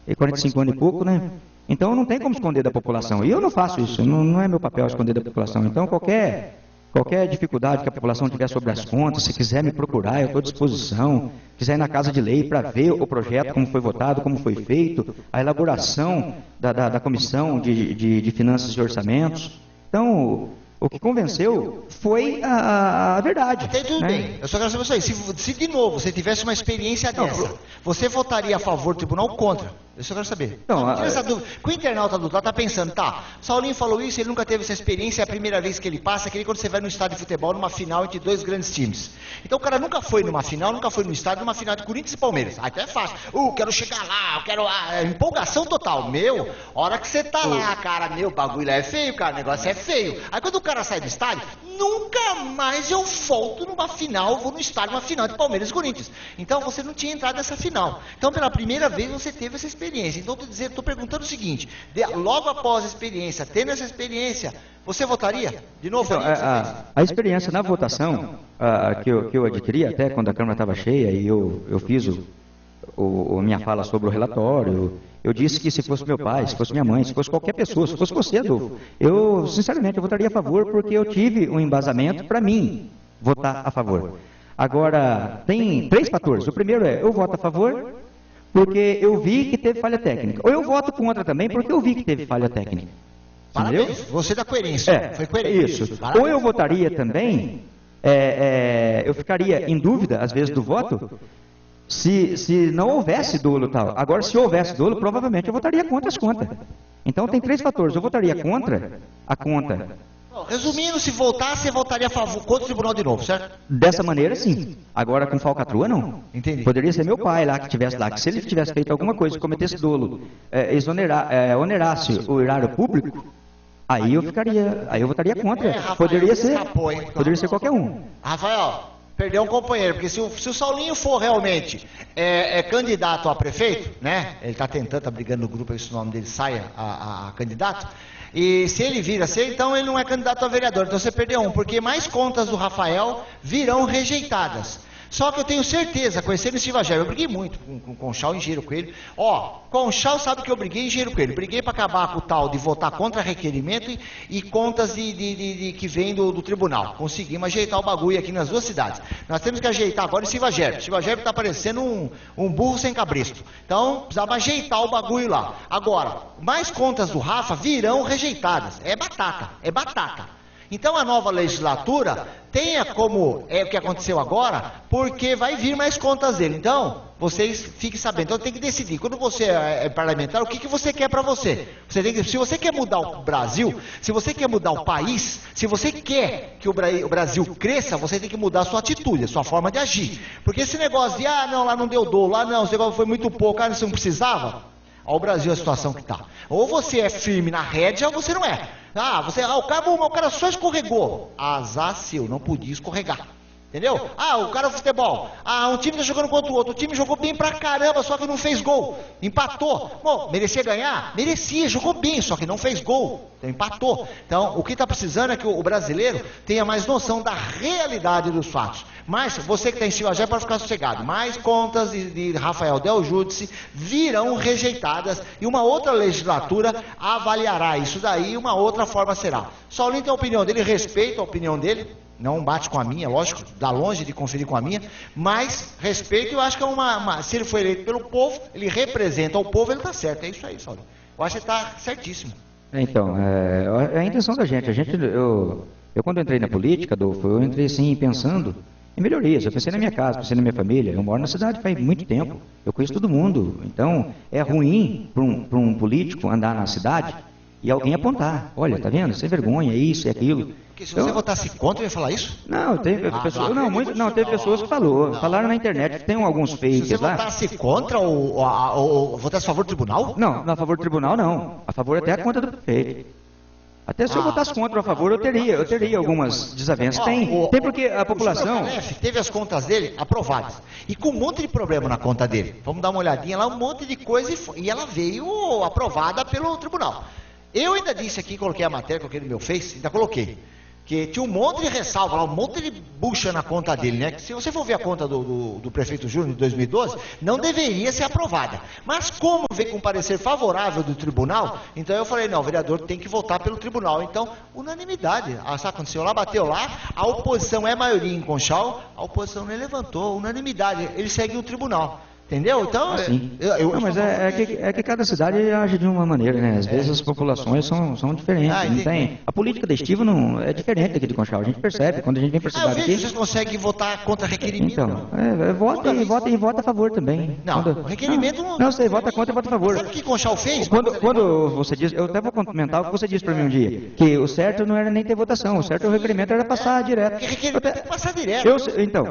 e 45 anos e pouco, né? Então não tem como esconder da população. E eu não faço isso, não é meu papel esconder da população. Então qualquer dificuldade que a população tiver sobre as contas, se quiser me procurar, eu estou à disposição. Quiser ir na Casa de Lei para ver o projeto, como foi votado, como foi feito, a elaboração da Comissão de Finanças e Orçamentos. Então, o que convenceu foi a verdade. Até tudo bem. Eu só quero saber isso aí. Se de novo você tivesse uma experiência dessa, você votaria a favor do tribunal ou contra? Eu só quero saber. Não, essa dúvida. O internauta do lado está pensando, Saulinho falou isso, ele nunca teve essa experiência, é a primeira vez que ele passa, que quando você vai no estádio de futebol, numa final entre 2 grandes times. Então o cara nunca foi numa final, nunca foi no estádio, numa final de Corinthians e Palmeiras. Até é fácil. Quero chegar lá, quero... empolgação total. Hora que você tá lá, cara, o bagulho lá é feio, cara, o negócio é feio. Aí quando o cara sai do estádio, nunca mais eu volto numa final, vou no estádio, numa final de Palmeiras e Corinthians. Então você não tinha entrado nessa final. Então pela primeira vez você teve essa experiência. Então estou perguntando o seguinte, logo após a experiência, tendo essa experiência, você votaria? De novo? Então, a experiência na votação que eu adquiri, até quando a Câmara estava cheia, e eu fiz minha fala sobre o relatório, eu disse que se fosse meu pai, se fosse minha mãe, se fosse qualquer pessoa, se fosse você, Adolfo, eu, sinceramente, eu votaria a favor, porque eu tive um embasamento para mim votar a favor. Agora, tem 3 fatores. O primeiro eu voto a favor porque eu vi que teve falha técnica. Ou eu voto contra também porque eu vi que teve falha técnica. Parabéns, você da coerência. Foi coerente. Isso. Ou eu votaria também eu ficaria em dúvida, às vezes, do voto, se não houvesse dolo e tal. Agora, se houvesse dolo, provavelmente eu votaria contra as contas. Então, tem 3 fatores. Eu votaria contra a conta. Resumindo, se voltasse, você votaria a favor, contra o tribunal de novo, certo? Dessa maneira, sim. Agora, com falcatrua, não. Entendi. Poderia ser meu pai lá que estivesse lá, que se ele tivesse feito alguma coisa, cometesse dolo, onerasse o erário público, aí eu votaria contra. Rafael, Poderia escapou, hein? ser qualquer um. Rafael, perdeu um companheiro, porque se o Saulinho for realmente candidato a prefeito, né? Ele está tentando, está brigando no grupo, se o nome dele saia a candidato. E se ele vir a ser, então ele não é candidato a vereador. Então você perdeu um, porque mais contas do Rafael virão rejeitadas. Só que eu tenho certeza, conhecendo o Silva Gerber, eu briguei muito com o Conchal e Engenheiro Coelho. Ó, Conchal sabe que eu briguei em Engenheiro Coelho. Briguei para acabar com o tal de votar contra requerimento e contas que vêm do tribunal. Conseguimos ajeitar o bagulho aqui nas 2 cidades. Nós temos que ajeitar agora em Silva Gerber. Silva Gerber está parecendo um burro sem cabresto. Então, precisava ajeitar o bagulho lá. Agora, mais contas do Rafa virão rejeitadas. É batata, é batata. Então a nova legislatura tenha como o que aconteceu agora, porque vai vir mais contas dele. Então, vocês fiquem sabendo. Então tem que decidir. Quando você é parlamentar, o que você quer para você? Se você quer mudar o Brasil, se você quer mudar o país, se você quer que o Brasil cresça, você tem que mudar a sua atitude, a sua forma de agir. Porque esse negócio de, não, lá não deu dolo, lá não, esse negócio foi muito pouco, você não precisava. Olha o Brasil, a situação que está. Ou você é firme na rédea, ou você não é. O cara só escorregou. Azar seu, não podia escorregar. Entendeu? O cara do futebol. Um time tá jogando contra o outro. O time jogou bem pra caramba, só que não fez gol. Empatou. Bom, merecia ganhar? Merecia, jogou bem, só que não fez gol. Então empatou. Então, o que está precisando é que o brasileiro tenha mais noção da realidade dos fatos. Mas, você que está em Silva Gerber pode ficar sossegado. Mais contas de Rafael Del Giudice virão rejeitadas e uma outra legislatura avaliará isso daí e uma outra forma será. Saulinho tem a opinião dele, respeito a opinião dele. Não bate com a minha, lógico, dá longe de conferir com a minha, mas respeito, eu acho que se ele foi eleito pelo povo, ele representa o povo, ele está certo, é isso aí, Saulinho. Eu acho que ele está certíssimo. Então, é a intenção da gente. Eu quando entrei na política, Adolfo, eu entrei assim pensando em melhorias. Eu pensei na minha casa, pensei na minha família. Eu moro na cidade faz muito tempo, eu conheço todo mundo. Então, é ruim para um político andar na cidade e alguém apontar. Olha, tá vendo? Sem vergonha, isso e aquilo. Porque se você votasse contra, eu ia falar isso? Não, teve pessoas que falaram na internet, tem alguns fakes lá. Se você votasse contra ou votasse a favor do tribunal? Não, a favor do tribunal não. A favor até a conta do prefeito. Até se eu votasse contra ou a favor, eu teria algumas desavenças. Tem porque a população... teve as contas dele aprovadas. E com um monte de problema na conta dele. Vamos dar uma olhadinha lá, um monte de coisa e ela veio aprovada pelo tribunal. Eu ainda disse aqui, coloquei a matéria, coloquei no meu Face, ainda coloquei. Que tinha um monte de ressalva, um monte de bucha na conta dele, né? Que se você for ver a conta do prefeito Júnior de 2012, não deveria ser aprovada. Mas como veio com parecer favorável do tribunal, então eu falei, não, o vereador tem que votar pelo tribunal. Então, unanimidade. Sabe o que aconteceu lá? Bateu lá, a oposição é maioria em Conchal, a oposição nem levantou, unanimidade. Ele segue o tribunal. Entendeu? Então, não, mas é que cada cidade age de uma maneira, né? Às vezes as populações são diferentes. Não tem. A política de estímulo não é diferente aqui de Conchal. A gente percebe quando a gente vem para a cidade aqui. Vocês conseguem votar contra requerimento? Então, vota a favor também. Não, requerimento não. Não, você vota contra e vota a favor. Sabe o que Conchal fez? Quando você diz, eu até vou comentar o que você disse para mim um dia, que o certo não era nem ter votação, o certo o requerimento era passar direto. Porque requerimento tem que passar direto.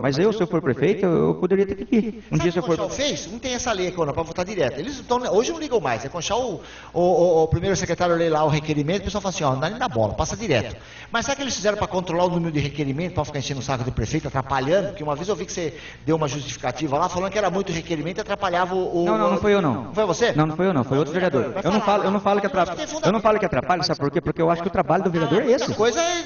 Mas se eu for prefeito, eu poderia ter que ir. Um dia se eu for. Fez? Não tem essa lei aqui, para votar direto. Eles hoje não ligam mais. É Conchal, o primeiro secretário lê lá o requerimento, o pessoal fala assim, não dá nem da bola, passa direto. Mas sabe o que eles fizeram para controlar o número de requerimento, para ficar enchendo o saco do prefeito, atrapalhando? Porque uma vez eu vi que você deu uma justificativa lá, falando que era muito requerimento e atrapalhava o... Não foi eu não. Não foi você? Não foi eu não, foi outro vereador. Eu não falo que atrapalha, sabe por quê? Porque eu acho que o trabalho do vereador é esse.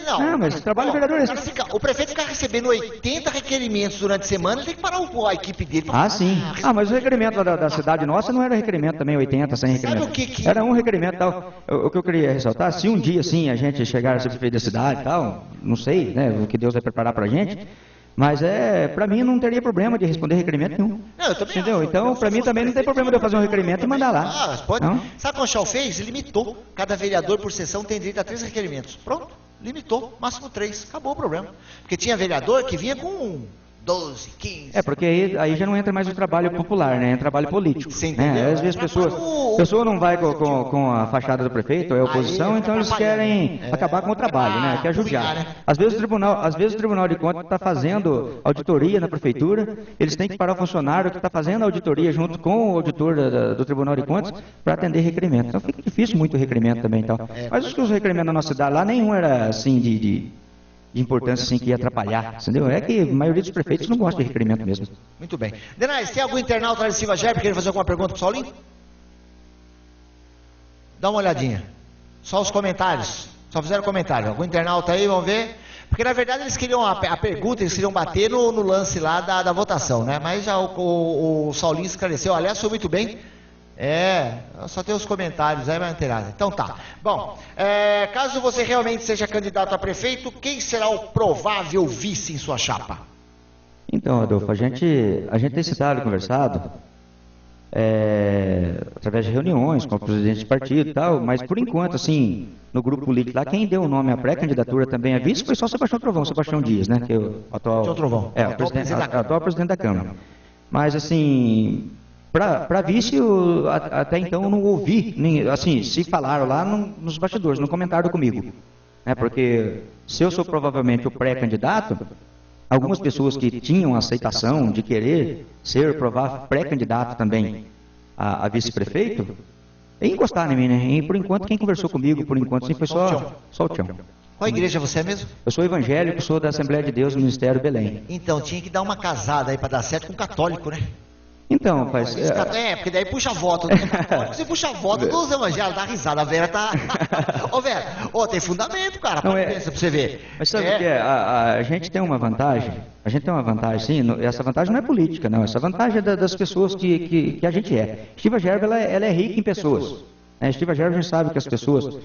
Não, mas o trabalho do vereador é esse. O prefeito ficar recebendo 80 requerimentos durante a semana, ele tem que parar a equipe dele. Sim. Mas o requerimento da cidade nossa não era requerimento também, 80, 100 requerimentos. Era um requerimento e tal. O que eu queria ressaltar, se um dia assim a gente chegar a ser prefeito da cidade e tal, não sei, né, o que Deus vai preparar pra gente, mas para mim não teria problema de responder requerimento nenhum. Não, eu também entendeu? Então, para mim também não tem problema de eu fazer um requerimento e mandar lá. Pode. Sabe o que o Conchal fez? Limitou. Cada vereador por sessão tem direito a 3 requerimentos. Pronto. Limitou, máximo 3. Acabou o problema. Porque tinha vereador que vinha com 12, 15. Porque aí já não entra mais o trabalho popular, né? É trabalho político. Você entendeu? Né? Às vezes a pessoa não vai com a fachada do prefeito, é a oposição, então eles querem acabar com o trabalho, né? Quer judiar. Às vezes o Tribunal de Contas está fazendo auditoria na prefeitura, eles têm que parar o funcionário que está fazendo a auditoria junto com o auditor do Tribunal de Contas para atender requerimento. Então fica difícil muito o requerimento também. Então. Mas os requerimentos na nossa cidade lá, nenhum era assim de importância assim, que ia atrapalhar, entendeu? É que a maioria dos prefeitos não gosta de requerimento mesmo. Muito bem. Denais, tem algum internauta lá de Silva Gerbe querendo fazer alguma pergunta para o Saulinho? Dá uma olhadinha. Só os comentários. Só fizeram comentário. Algum internauta aí, vamos ver? Porque na verdade eles queriam a pergunta, eles queriam bater no lance lá da votação, né? Mas já o Saulinho esclareceu. Aliás, foi muito bem. Só tem os comentários aí, mas não tem nada. Então tá. Bom, caso você realmente seja candidato a prefeito, quem será o provável vice em sua chapa? Então, Adolfo, a gente tem citado, conversado, através de reuniões com o presidente do partido e tal, mas por enquanto, assim, no grupo político lá, quem deu o nome à pré-candidatura também a vice foi só Sebastião Dias, né? Que é o atual, atual presidente da Câmara. Mas, assim, para vice, até então eu não ouvi, assim, se falaram lá nos bastidores, não comentaram comigo. Porque se eu sou provavelmente o pré-candidato, algumas pessoas que tinham aceitação de querer ser provável pré-candidato também a vice-prefeito, encostaram em mim, né? E por enquanto quem conversou comigo, por enquanto, sim, foi só o Tião. Qual igreja você é mesmo? Eu sou evangélico, sou da Assembleia de Deus, Ministério Belém. Então, tinha que dar uma casada aí para dar certo com católico, né? Então, rapaz... porque daí puxa a voto dos católicos, você puxa a voto dos evangélicos, dá risada, a Vera tá... Ô, Vera, tem fundamento, cara, pensa pra você ver. Mas sabe o que é? A gente tem uma vantagem, sim, essa vantagem não é política, não, essa vantagem é das pessoas que a gente é. Estiva Gerbe, ela é rica em pessoas. Estiva Gerbe, a gente sabe que as pessoas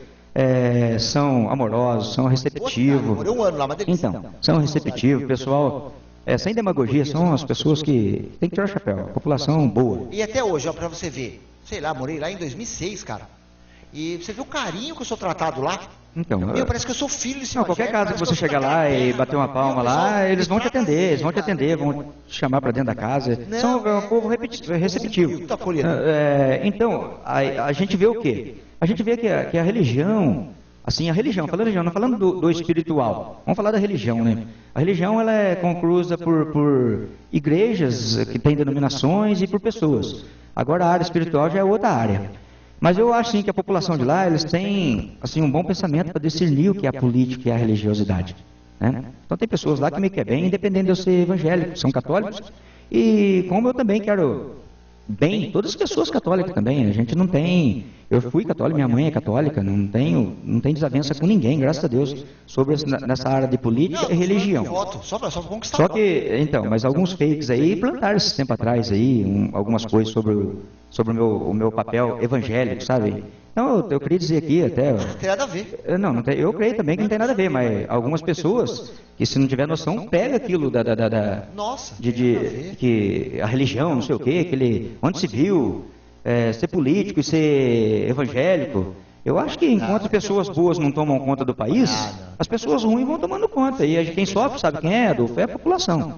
são amorosas, são receptivos. Morei um ano lá, mas então, são receptivos, pessoal... sem demagogia, são as pessoas que tem que tirar o chapéu, a população boa. E até hoje, para você ver, sei lá, morei lá em 2006, cara. E você vê o carinho que eu sou tratado lá. Então, parece que eu sou filho desse qualquer casa que você chegar lá e bater uma palma lá, eles vão te atender, vão te chamar para dentro da casa. São um povo receptivo. Muito acolhedor. Então, a gente vê o quê? A gente vê que a religião... Assim, a religião, não falando do espiritual, vamos falar da religião, né? A religião, ela é conclusa por igrejas que têm denominações e por pessoas. Agora, a área espiritual já é outra área. Mas eu acho, sim, que a população de lá, eles têm, assim, um bom pensamento para discernir o que é a política e a religiosidade. Né? Então, tem pessoas lá que me querem bem, independente de eu ser evangélico, são católicos, e como eu também quero... bem, todas as pessoas católicas também, a gente não tem, eu fui católico, minha mãe é católica, não tem desavença com ninguém, graças a Deus, nessa área de política e religião. Só conquistar. Só que, então, mas alguns fakes aí plantaram esse tempo atrás aí, algumas coisas sobre o meu papel evangélico, sabe? Não, eu queria dizer aqui até... Não tem nada a ver. Eu creio também que não tem nada a ver, mas algumas pessoas que, se não tiver noção, pega aquilo Nossa, que a religião, não sei o quê, onde se viu ser político e ser evangélico. Eu acho que enquanto pessoas boas não tomam conta do país, as pessoas ruins vão tomando conta. E quem sofre, sabe quem é, Adolfo? É a população.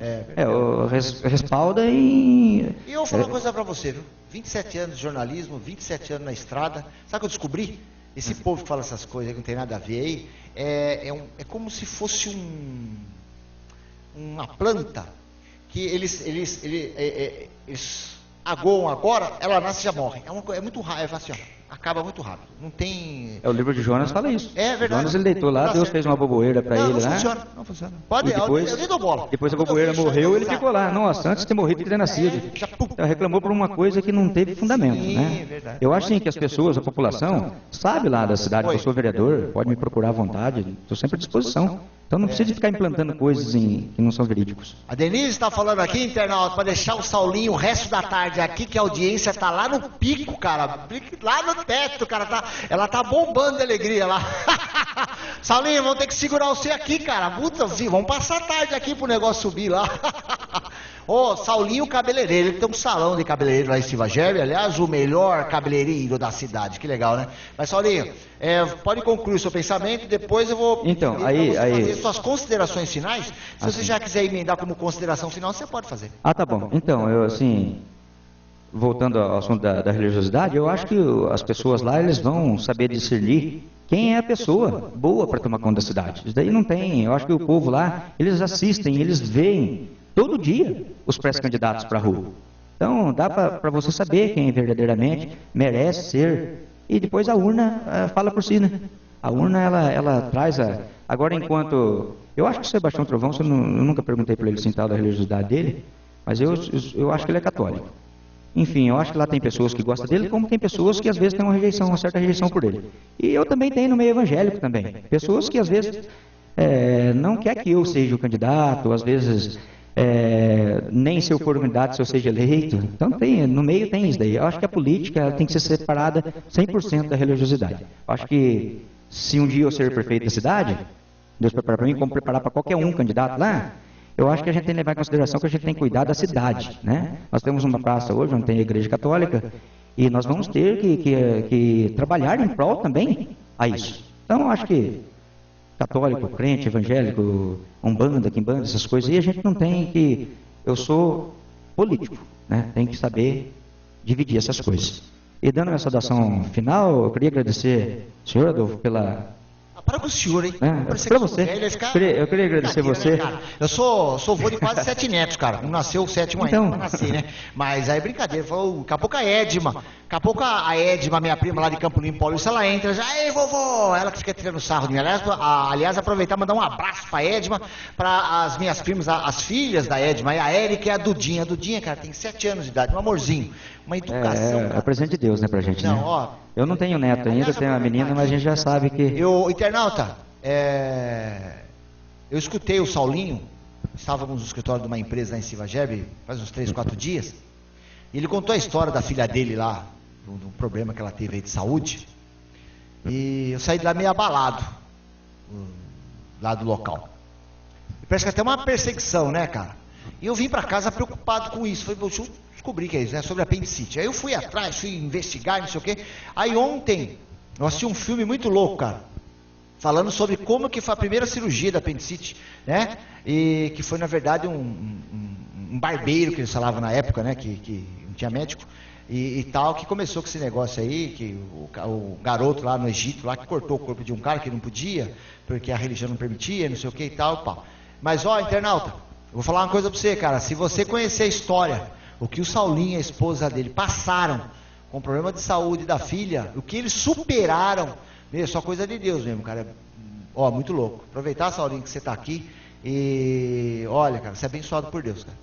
Respalda e eu vou falar uma coisa pra você, viu? 27 anos de jornalismo, 27 anos na estrada. Sabe o que eu descobri? Esse povo que fala essas coisas que não tem nada a ver aí, é como se fosse uma planta que eles agoam agora, ela nasce e já morre. É muito rápido, assim, acaba muito rápido. Não tem... O livro de Jonas fala isso. É verdade. Jonas, ele deitou lá, Deus fez uma boboeira para ele lá. Não funciona. Pode, eu nem dou bola. Depois a boboeira morreu, ele ficou lá. Nossa, antes de ter morrido, ele ter nascido. Então, reclamou por uma coisa que não teve fundamento, né? Verdade. Eu acho sim que as pessoas, a população, sabe lá da cidade que eu sou vereador, pode me procurar à vontade, estou sempre à disposição. Então não precisa de ficar implantando coisas que não são verídicos. A Denise está falando aqui, internauta, para deixar o Saulinho o resto da tarde aqui, que a audiência tá lá no pico, cara. Lá no teto, cara. Ela tá bombando de alegria lá. Saulinho, vamos ter que segurar você aqui, cara. Puta, vamos passar a tarde aqui pro negócio subir lá. Ô, Saulinho cabeleireiro, ele tem um salão de cabeleireiro lá em Silva Gerbi, aliás, o melhor cabeleireiro da cidade, que legal, né? Mas Saulinho, pode concluir o seu pensamento, depois eu vou Então, fazer suas considerações finais. Se você já quiser emendar como consideração final, você pode fazer. Ah, tá bom. Então, eu assim, voltando ao assunto da religiosidade, eu acho que as pessoas lá, eles vão saber discernir quem é a pessoa boa para tomar conta da cidade. Isso daí não tem, eu acho que o povo lá, eles assistem, eles veem todo dia os pré-candidatos para a rua. Então, dá para você saber quem verdadeiramente merece ser. E depois a urna fala por si, né? A urna, ela traz a... Agora, enquanto... Eu acho que o Sebastião Trovão, eu nunca perguntei para ele assim, tal da religiosidade dele, mas eu acho que ele é católico. Enfim, eu acho que lá tem pessoas que gostam dele, como tem pessoas que às vezes têm uma certa rejeição por ele. E eu também tenho no meio evangélico também. Pessoas que às vezes não quer que eu seja o candidato, às vezes nem se eu for o candidato, se eu seja eleito. Então no meio tem isso daí. Eu acho que a política tem que ser separada 100% da religiosidade. Eu acho que se um dia eu ser prefeito da cidade, Deus prepara para mim, como preparar para qualquer um candidato lá, eu acho que a gente tem que levar em consideração que a gente tem que cuidar da cidade, né? Nós temos uma praça hoje onde tem a igreja católica e nós vamos ter que trabalhar em prol também a isso. Então, eu acho que católico, crente, evangélico, umbanda, quimbanda, essas coisas, e a gente não tem que... Eu sou político, né? Tem que saber dividir essas coisas. E dando minha saudação final, eu queria agradecer, senhor Adolfo, pela... Para com o senhor, hein? Para você. Eu queria agradecer você. Né, eu sou vô de quase 7 netos, cara. Não nasceu o 7º ainda, então... pra nascer, né? Mas aí brincadeira. Falou, daqui a pouco a Edma. Daqui a pouco a Edma, minha prima lá de Campo Limpo, Paulista, ela entra já, ei, vovô! Ela que fica tirando sarro de mim. Aliás, aproveitar e mandar um abraço pra Edma, para as minhas primas, as filhas da Edma, a Érica e a Dudinha. A Dudinha, cara, tem 7 anos de idade, um amorzinho. Uma educação. É presente de Deus, né, pra gente, não, né? Ó, eu não tenho neto ainda, tenho uma menina, mas a gente já sabe que... Internauta, eu escutei o Saulinho, estávamos no escritório de uma empresa lá em Silva Gerbi, faz uns 3, 4 dias, e ele contou a história da filha dele lá, do problema que ela teve aí de saúde, e eu saí de lá meio abalado, lá do local. E parece que até uma perseguição, né, cara? E eu vim para casa preocupado com isso, falei, deixa eu descobrir que é isso, né, sobre apendicite. Aí eu fui atrás, fui investigar, não sei o quê. Aí ontem, eu assisti um filme muito louco, cara, falando sobre como que foi a primeira cirurgia da apendicite, né? E que foi, na verdade, um barbeiro que eles falavam na época, né? Que não tinha médico e tal, que começou com esse negócio aí, que o garoto lá no Egito, lá que cortou o corpo de um cara que não podia, porque a religião não permitia, não sei o que e tal, pá. Mas, ó, internauta, eu vou falar uma coisa pra você, cara. Se você conhecer a história, o que o Saulinho e a esposa dele passaram com o problema de saúde da filha, o que eles superaram, é só coisa de Deus mesmo, cara. Ó, muito louco. Aproveitar, Saulinho, que você tá aqui. E olha, cara, você é abençoado por Deus, cara.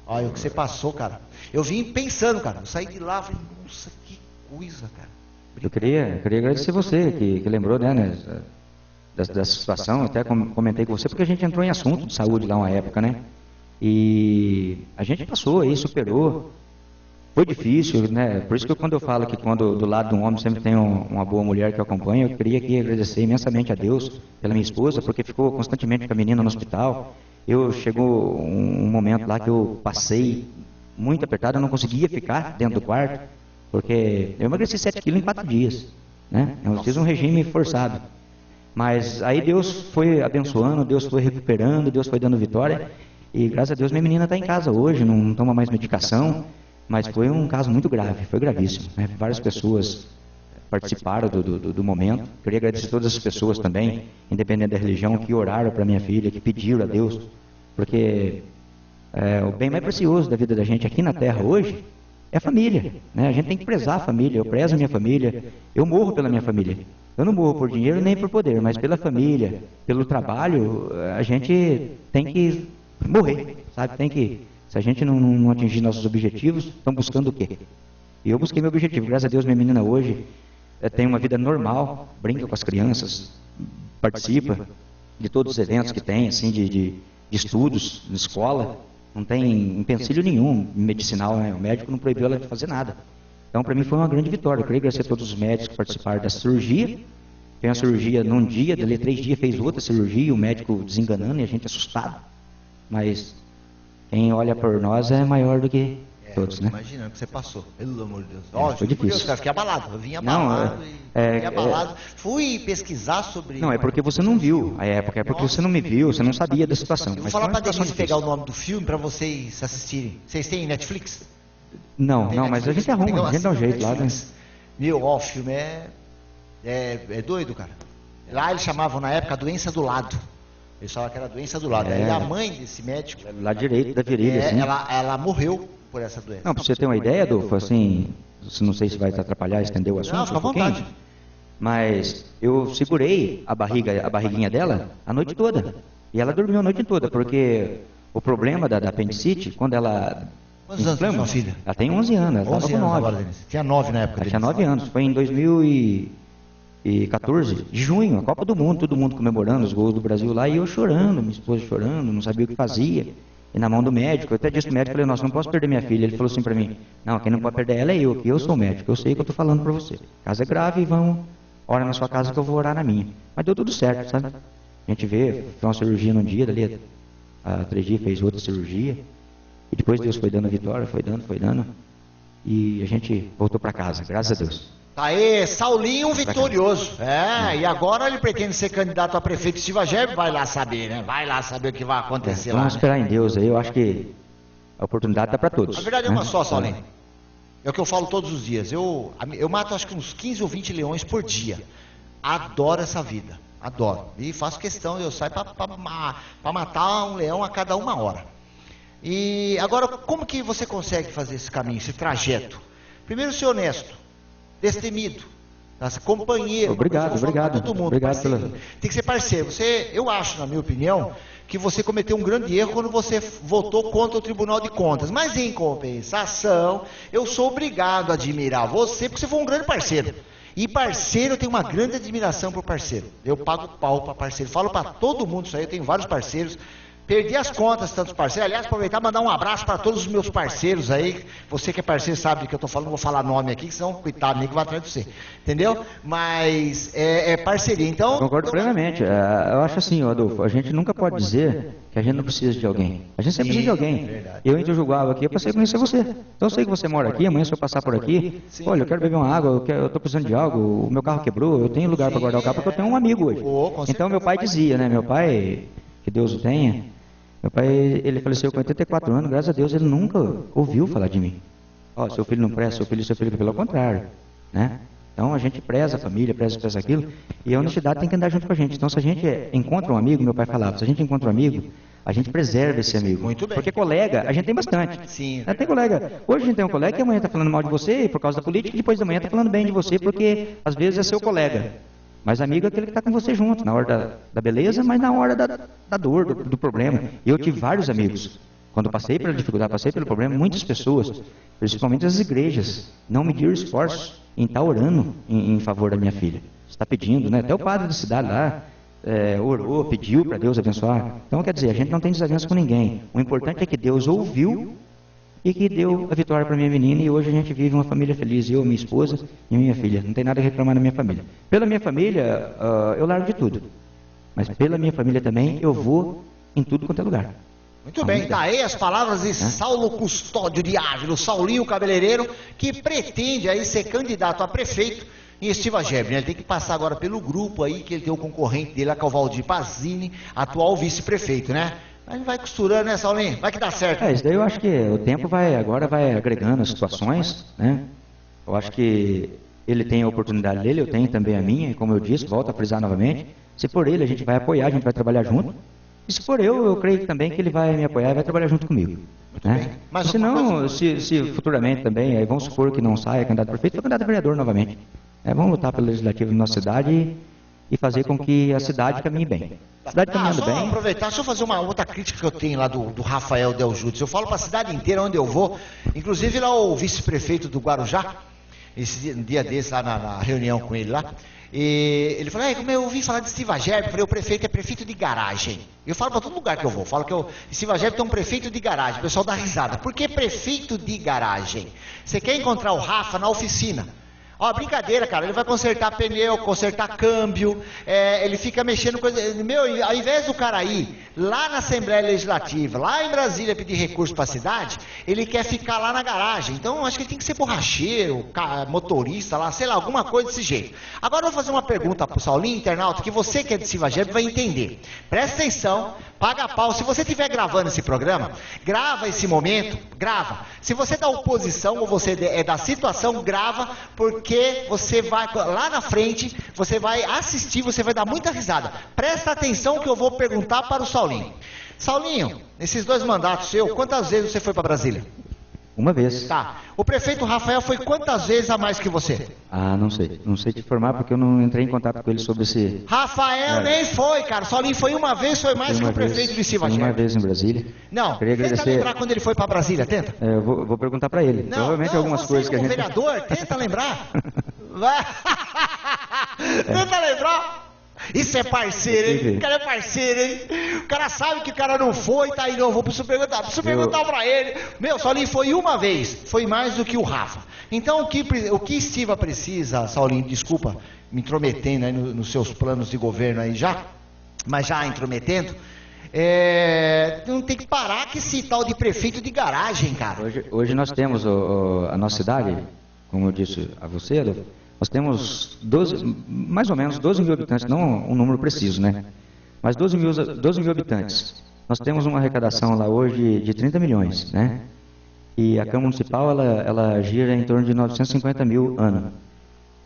Olha o que você passou, cara. Eu vim pensando, cara. Eu saí de lá, falei, nossa, que coisa, cara. Eu queria agradecer você que lembrou, né, dessa situação. Até comentei com você, porque a gente entrou em assunto de saúde lá uma época, né? E a gente passou aí, superou. Foi difícil, né? Por isso que quando eu falo que quando do lado de um homem sempre tem uma boa mulher que acompanha, eu queria aqui agradecer imensamente a Deus pela minha esposa, porque ficou constantemente com a menina no hospital. Chegou um momento lá que eu passei muito apertado, eu não conseguia ficar dentro do quarto, porque eu emagreci 7 quilos em 4 dias, né? Eu fiz um regime forçado. Mas aí Deus foi abençoando, Deus foi recuperando, Deus foi dando vitória, e graças a Deus minha menina está em casa hoje, não toma mais medicação. Mas foi um caso muito grave, foi gravíssimo, né? Várias pessoas participaram do momento. Queria agradecer a todas as pessoas também, independente da religião, que oraram para minha filha, que pediram a Deus, porque o bem mais precioso da vida da gente aqui na Terra hoje é a família, né? A gente tem que prezar a família. Eu prezo a minha família, eu morro pela minha família. Eu não morro por dinheiro nem por poder, mas pela família, pelo trabalho, a gente tem que morrer, sabe? Se a gente não atingir nossos objetivos, estão buscando o quê? E eu busquei meu objetivo. Graças a Deus, minha menina hoje tem uma vida normal, brinca com as crianças, participa de todos os eventos que tem, assim, de estudos, na escola. Não tem empecilho nenhum medicinal, né? O médico não proibiu ela de fazer nada. Então, para mim, foi uma grande vitória. Eu queria agradecer a todos os médicos que participaram da cirurgia. Tem uma cirurgia num dia, dali 3 dias fez outra cirurgia, o médico desenganando e a gente assustado. Mas quem olha por nós é maior do que todos, né? Imaginando que você passou, pelo amor de Deus. Foi difícil. Eu fiquei abalado, eu vim Não, abalado fiquei abalado. Fui pesquisar sobre... Não, é porque você não viu a época, é porque você não me viu, você não sabia da situação. Eu vou falar pra Denise pegar o nome do filme pra vocês assistirem. Vocês têm Netflix? Não, mas a gente arruma, a gente dá um jeito lá, né? Meu, ó, o filme é doido, cara. Lá eles chamavam na época a doença do lado. Eles falavam que era a doença do lado. Aí a mãe desse médico... Lá direito da virilha, assim. Ela morreu por essa doença. Não, pra você ter uma ideia, Adolfo, assim, não sei se vai te atrapalhar, estender o assunto. Não, fica à vontade. Mas eu segurei a barriguinha dela a noite toda. E ela dormiu a noite toda, porque o problema da apendicite, quando ela... Quantos anos tem sua filha? Ela tem 11 anos, ela estava com 9. Agora, tinha 9 na época. Ela tinha 9 anos, foi em 2014, de junho, a Copa do Mundo, todo mundo comemorando os gols do Brasil lá, e eu chorando, minha esposa chorando, não sabia o que fazia. E na mão do médico, eu até disse pro médico, falei, nossa, não posso perder minha filha. Ele falou assim pra mim, não, quem não pode perder ela é eu, que eu sou o médico, eu sei o que eu tô falando pra você. Caso é grave, vão, ora na sua casa que eu vou orar na minha. Mas deu tudo certo, sabe? A gente vê, fez uma cirurgia num dia, dali a 3 dias fez outra cirurgia, e depois Deus foi dando a vitória, foi dando, e a gente voltou pra casa, graças a Deus. Tá aí, Saulinho vitorioso. E agora ele pretende ser candidato a prefeito de Silva Gerbe, vai lá saber, né? Vai lá saber o que vai acontecer lá. Vamos esperar em Deus aí, eu acho que a oportunidade tá para todos. A verdade é uma só, Saulinho. É o que eu falo todos os dias. Eu mato acho que uns 15 ou 20 leões por dia. Adoro essa vida, adoro. E faço questão, eu saio para matar um leão a cada 1 hora. E agora, como que você consegue fazer esse caminho, esse trajeto? Primeiro, ser honesto. Destemido, companheiro. Obrigado. Todo mundo. Obrigado pela... Tem que ser parceiro. Eu acho, na minha opinião, que você cometeu um grande erro quando você votou contra o Tribunal de Contas. Mas em compensação, eu sou obrigado a admirar você, porque você foi um grande parceiro. E parceiro, eu tenho uma grande admiração por parceiro. Eu pago pau para parceiro. Falo para todo mundo isso aí, eu tenho vários parceiros. Perdi as contas, tantos parceiros. Aliás, aproveitar e mandar um abraço para todos os meus parceiros aí. Você que é parceiro sabe do que eu estou falando, não vou falar nome aqui, senão, coitado, nem que vai atrás de você. Entendeu? Mas é parceria. Então. Concordo plenamente. Eu acho assim, Adolfo, a gente nunca pode dizer que a gente não precisa de alguém. A gente sempre precisa de alguém. Verdade. Eu entre o Juguaba aqui, eu passei a conhecer você. Então eu sei que você mora aqui, amanhã se eu passar por aqui, olha, eu quero beber uma água, eu estou precisando de algo, o meu carro quebrou, eu tenho lugar para guardar o carro, porque eu tenho um amigo hoje. Então meu pai dizia, né? Meu pai, que Deus o tenha. Meu pai, ele faleceu com 84 anos, graças a Deus, ele nunca ouviu falar de mim. Ó, seu filho não presta, seu filho, pelo contrário, né? Então a gente preza a família, preza aquilo, e a honestidade tem que andar junto com a gente. Então se a gente encontra um amigo, meu pai falava, se a gente encontra um amigo, a gente preserva esse amigo. Muito bem. Porque colega, a gente tem bastante. Sim. Tem colega. Hoje a gente tem um colega que amanhã está falando mal de você por causa da política, e depois da manhã está falando bem de você, porque às vezes é seu colega. Mas amigo é aquele que está com você junto, na hora da beleza, mas na hora da dor, do problema. E eu tive vários amigos. Quando passei pela dificuldade, passei pelo problema, muitas pessoas, principalmente as igrejas, não mediram esforços em estar orando em favor da minha filha. Está pedindo, né? Até o padre da cidade lá orou, pediu para Deus abençoar. Então, quer dizer, a gente não tem desavença com ninguém. O importante é que Deus ouviu e que deu a vitória para minha menina, e hoje a gente vive uma família feliz, eu, minha esposa e minha filha. Não tem nada a reclamar da minha família. Pela minha família, eu largo de tudo. Mas pela minha família também, eu vou em tudo quanto é lugar. Muito bem, tá aí as palavras de Saulo Custódio de Ávila, Saulinho Cabeleireiro, que pretende aí ser candidato a prefeito em Silva Gerbe, né? Ele tem que passar agora pelo grupo aí, que ele tem o concorrente dele, que é o Valdir Pazini, atual vice-prefeito, né? Mas vai costurando, né, Saulinho? Vai que dá certo. Isso daí eu acho que o tempo agora vai agregando as situações, né? Eu acho que ele tem a oportunidade dele, eu tenho também a minha, e como eu disse, volto a frisar novamente, se for ele, a gente vai apoiar, a gente vai trabalhar junto, e se for eu creio também que ele vai me apoiar e vai trabalhar junto comigo. Né? Mas se não, se futuramente também, aí vamos supor que não saia candidato a prefeito, foi candidato a vereador novamente. Vamos lutar pelo legislativo da nossa cidade e fazer com que a cidade caminhe bem. A cidade caminhando bem. Aproveitar, deixa eu fazer uma outra crítica que eu tenho lá do Rafael Del Júdice. Eu falo para a cidade inteira onde eu vou, inclusive lá o vice-prefeito do Guarujá, um dia desse lá na reunião com ele lá, e ele falou, como eu ouvi falar de Silva Gerbe, eu falei, o prefeito é prefeito de garagem. Eu falo para todo lugar que eu vou, falo que Silva Gerbe tem um prefeito de garagem, o pessoal dá risada. Por que prefeito de garagem? Você quer encontrar o Rafa na oficina. Ó, brincadeira, cara, ele vai consertar pneu, consertar câmbio, ele fica mexendo coisa. Meu, ao invés do cara ir lá na Assembleia Legislativa, lá em Brasília pedir recurso para a cidade, ele quer ficar lá na garagem. Então, acho que ele tem que ser borracheiro, motorista lá, sei lá, alguma coisa desse jeito. Agora eu vou fazer uma pergunta pro Saulinho, internauta, que você que é de Silva Gerbi vai entender. Presta atenção, paga pau. Se você estiver gravando esse programa, grava esse momento, grava. Se você é da oposição ou você é da situação, grava, porque você vai, lá na frente, você vai assistir, você vai dar muita risada. Presta atenção que eu vou perguntar para o Saulinho. Saulinho, nesses 2 mandatos seus, quantas vezes você foi para Brasília? Uma vez. Tá. O prefeito Rafael foi quantas vezes a mais que você? Ah, não sei. Não sei te informar porque eu não entrei em contato com ele sobre esse... Rafael nem foi, cara. Saulinho foi uma vez, foi mais que o prefeito de Silva Gerbi. Uma vez em Brasília. Não, queria tenta agradecer... lembrar quando ele foi para Brasília, tenta. Eu vou perguntar para ele. Não, Provavelmente algumas você coisas que a como gente... vereador, tenta lembrar. Vai. Tenta lembrar. Isso é parceiro, hein? O cara é parceiro, hein? O cara sabe que o cara não foi, tá aí, não. Preciso perguntar pra ele. Meu, Saulinho foi uma vez, foi mais do que o Rafa. Então, o que Estiva precisa, Saulinho, desculpa, me intrometendo aí nos seus planos de governo aí já, mas já intrometendo, não tem que parar com esse tal de prefeito de garagem, cara. Hoje nós temos a nossa cidade, como eu disse a você, Adolfo, nós temos mais ou menos 12 mil habitantes, não um número preciso, né? Mas 12 mil habitantes. Nós temos uma arrecadação lá hoje de 30 milhões, né? E a Câmara Municipal, ela gira em torno de 950 mil ano.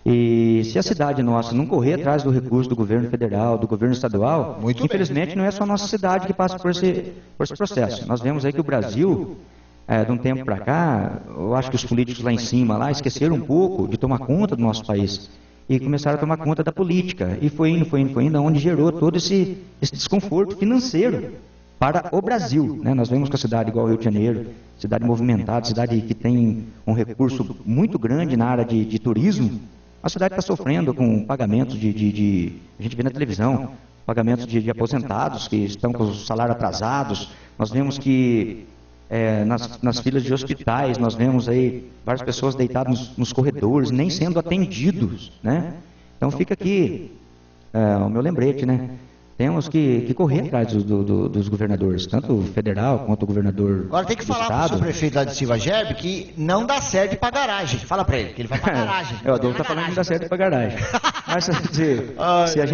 E se a cidade nossa não correr atrás do recurso do governo federal, do governo estadual, infelizmente não é só a nossa cidade que passa por esse processo. Nós vemos aí que o Brasil... de um tempo para cá, eu acho que os políticos lá em cima lá esqueceram um pouco de tomar conta do nosso país e começaram a tomar conta da política e foi indo, onde gerou todo esse desconforto financeiro para o Brasil, né? Nós vemos que a cidade igual Rio de Janeiro, cidade movimentada, cidade que tem um recurso muito grande na área de turismo, a cidade está sofrendo com pagamentos a gente vê na televisão, pagamentos de aposentados que estão com os salários atrasados. Nós vemos que nas filas de hospitais, nós vemos aí várias pessoas deitadas nos corredores, nem sendo atendidos, né? Então fica aqui o meu lembrete, né? Temos que correr atrás dos governadores, tanto o federal quanto o governador. Agora tem que falar para o seu prefeito lá de Silva Gerbi que não dá certo para garagem. Fala para ele que ele vai para garagem. O Adolfo está falando que não dá certo para garagem. Mas se a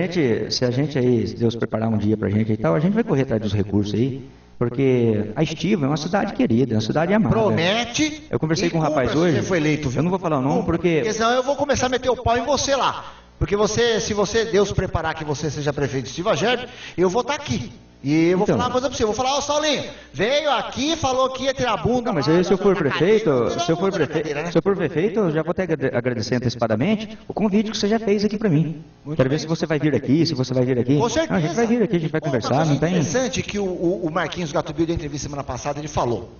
gente aí, se Deus preparar um dia para a gente e tal, a gente vai correr atrás dos recursos aí. Porque a Estiva é uma cidade querida, é uma cidade amada. Promete. Eu conversei com um rapaz hoje. Você foi eleito, viu? Eu não vou falar o nome porque senão eu vou começar a meter o pau em você lá. Porque se Deus preparar que você seja prefeito de Silva Gerbi, eu vou estar aqui. E eu vou falar uma coisa para você. Eu vou falar, Saulinho, veio aqui, falou que ia tirar a bunda. Não, mas aí se eu for prefeito, eu já vou até agradecer antecipadamente o convite que você já fez aqui para mim. Quero ver se você vai vir aqui, Com certeza. Não, a gente vai vir aqui, a gente vai conversar, não tem... interessante que o Marquinhos Gatubil, da entrevista semana passada, ele falou.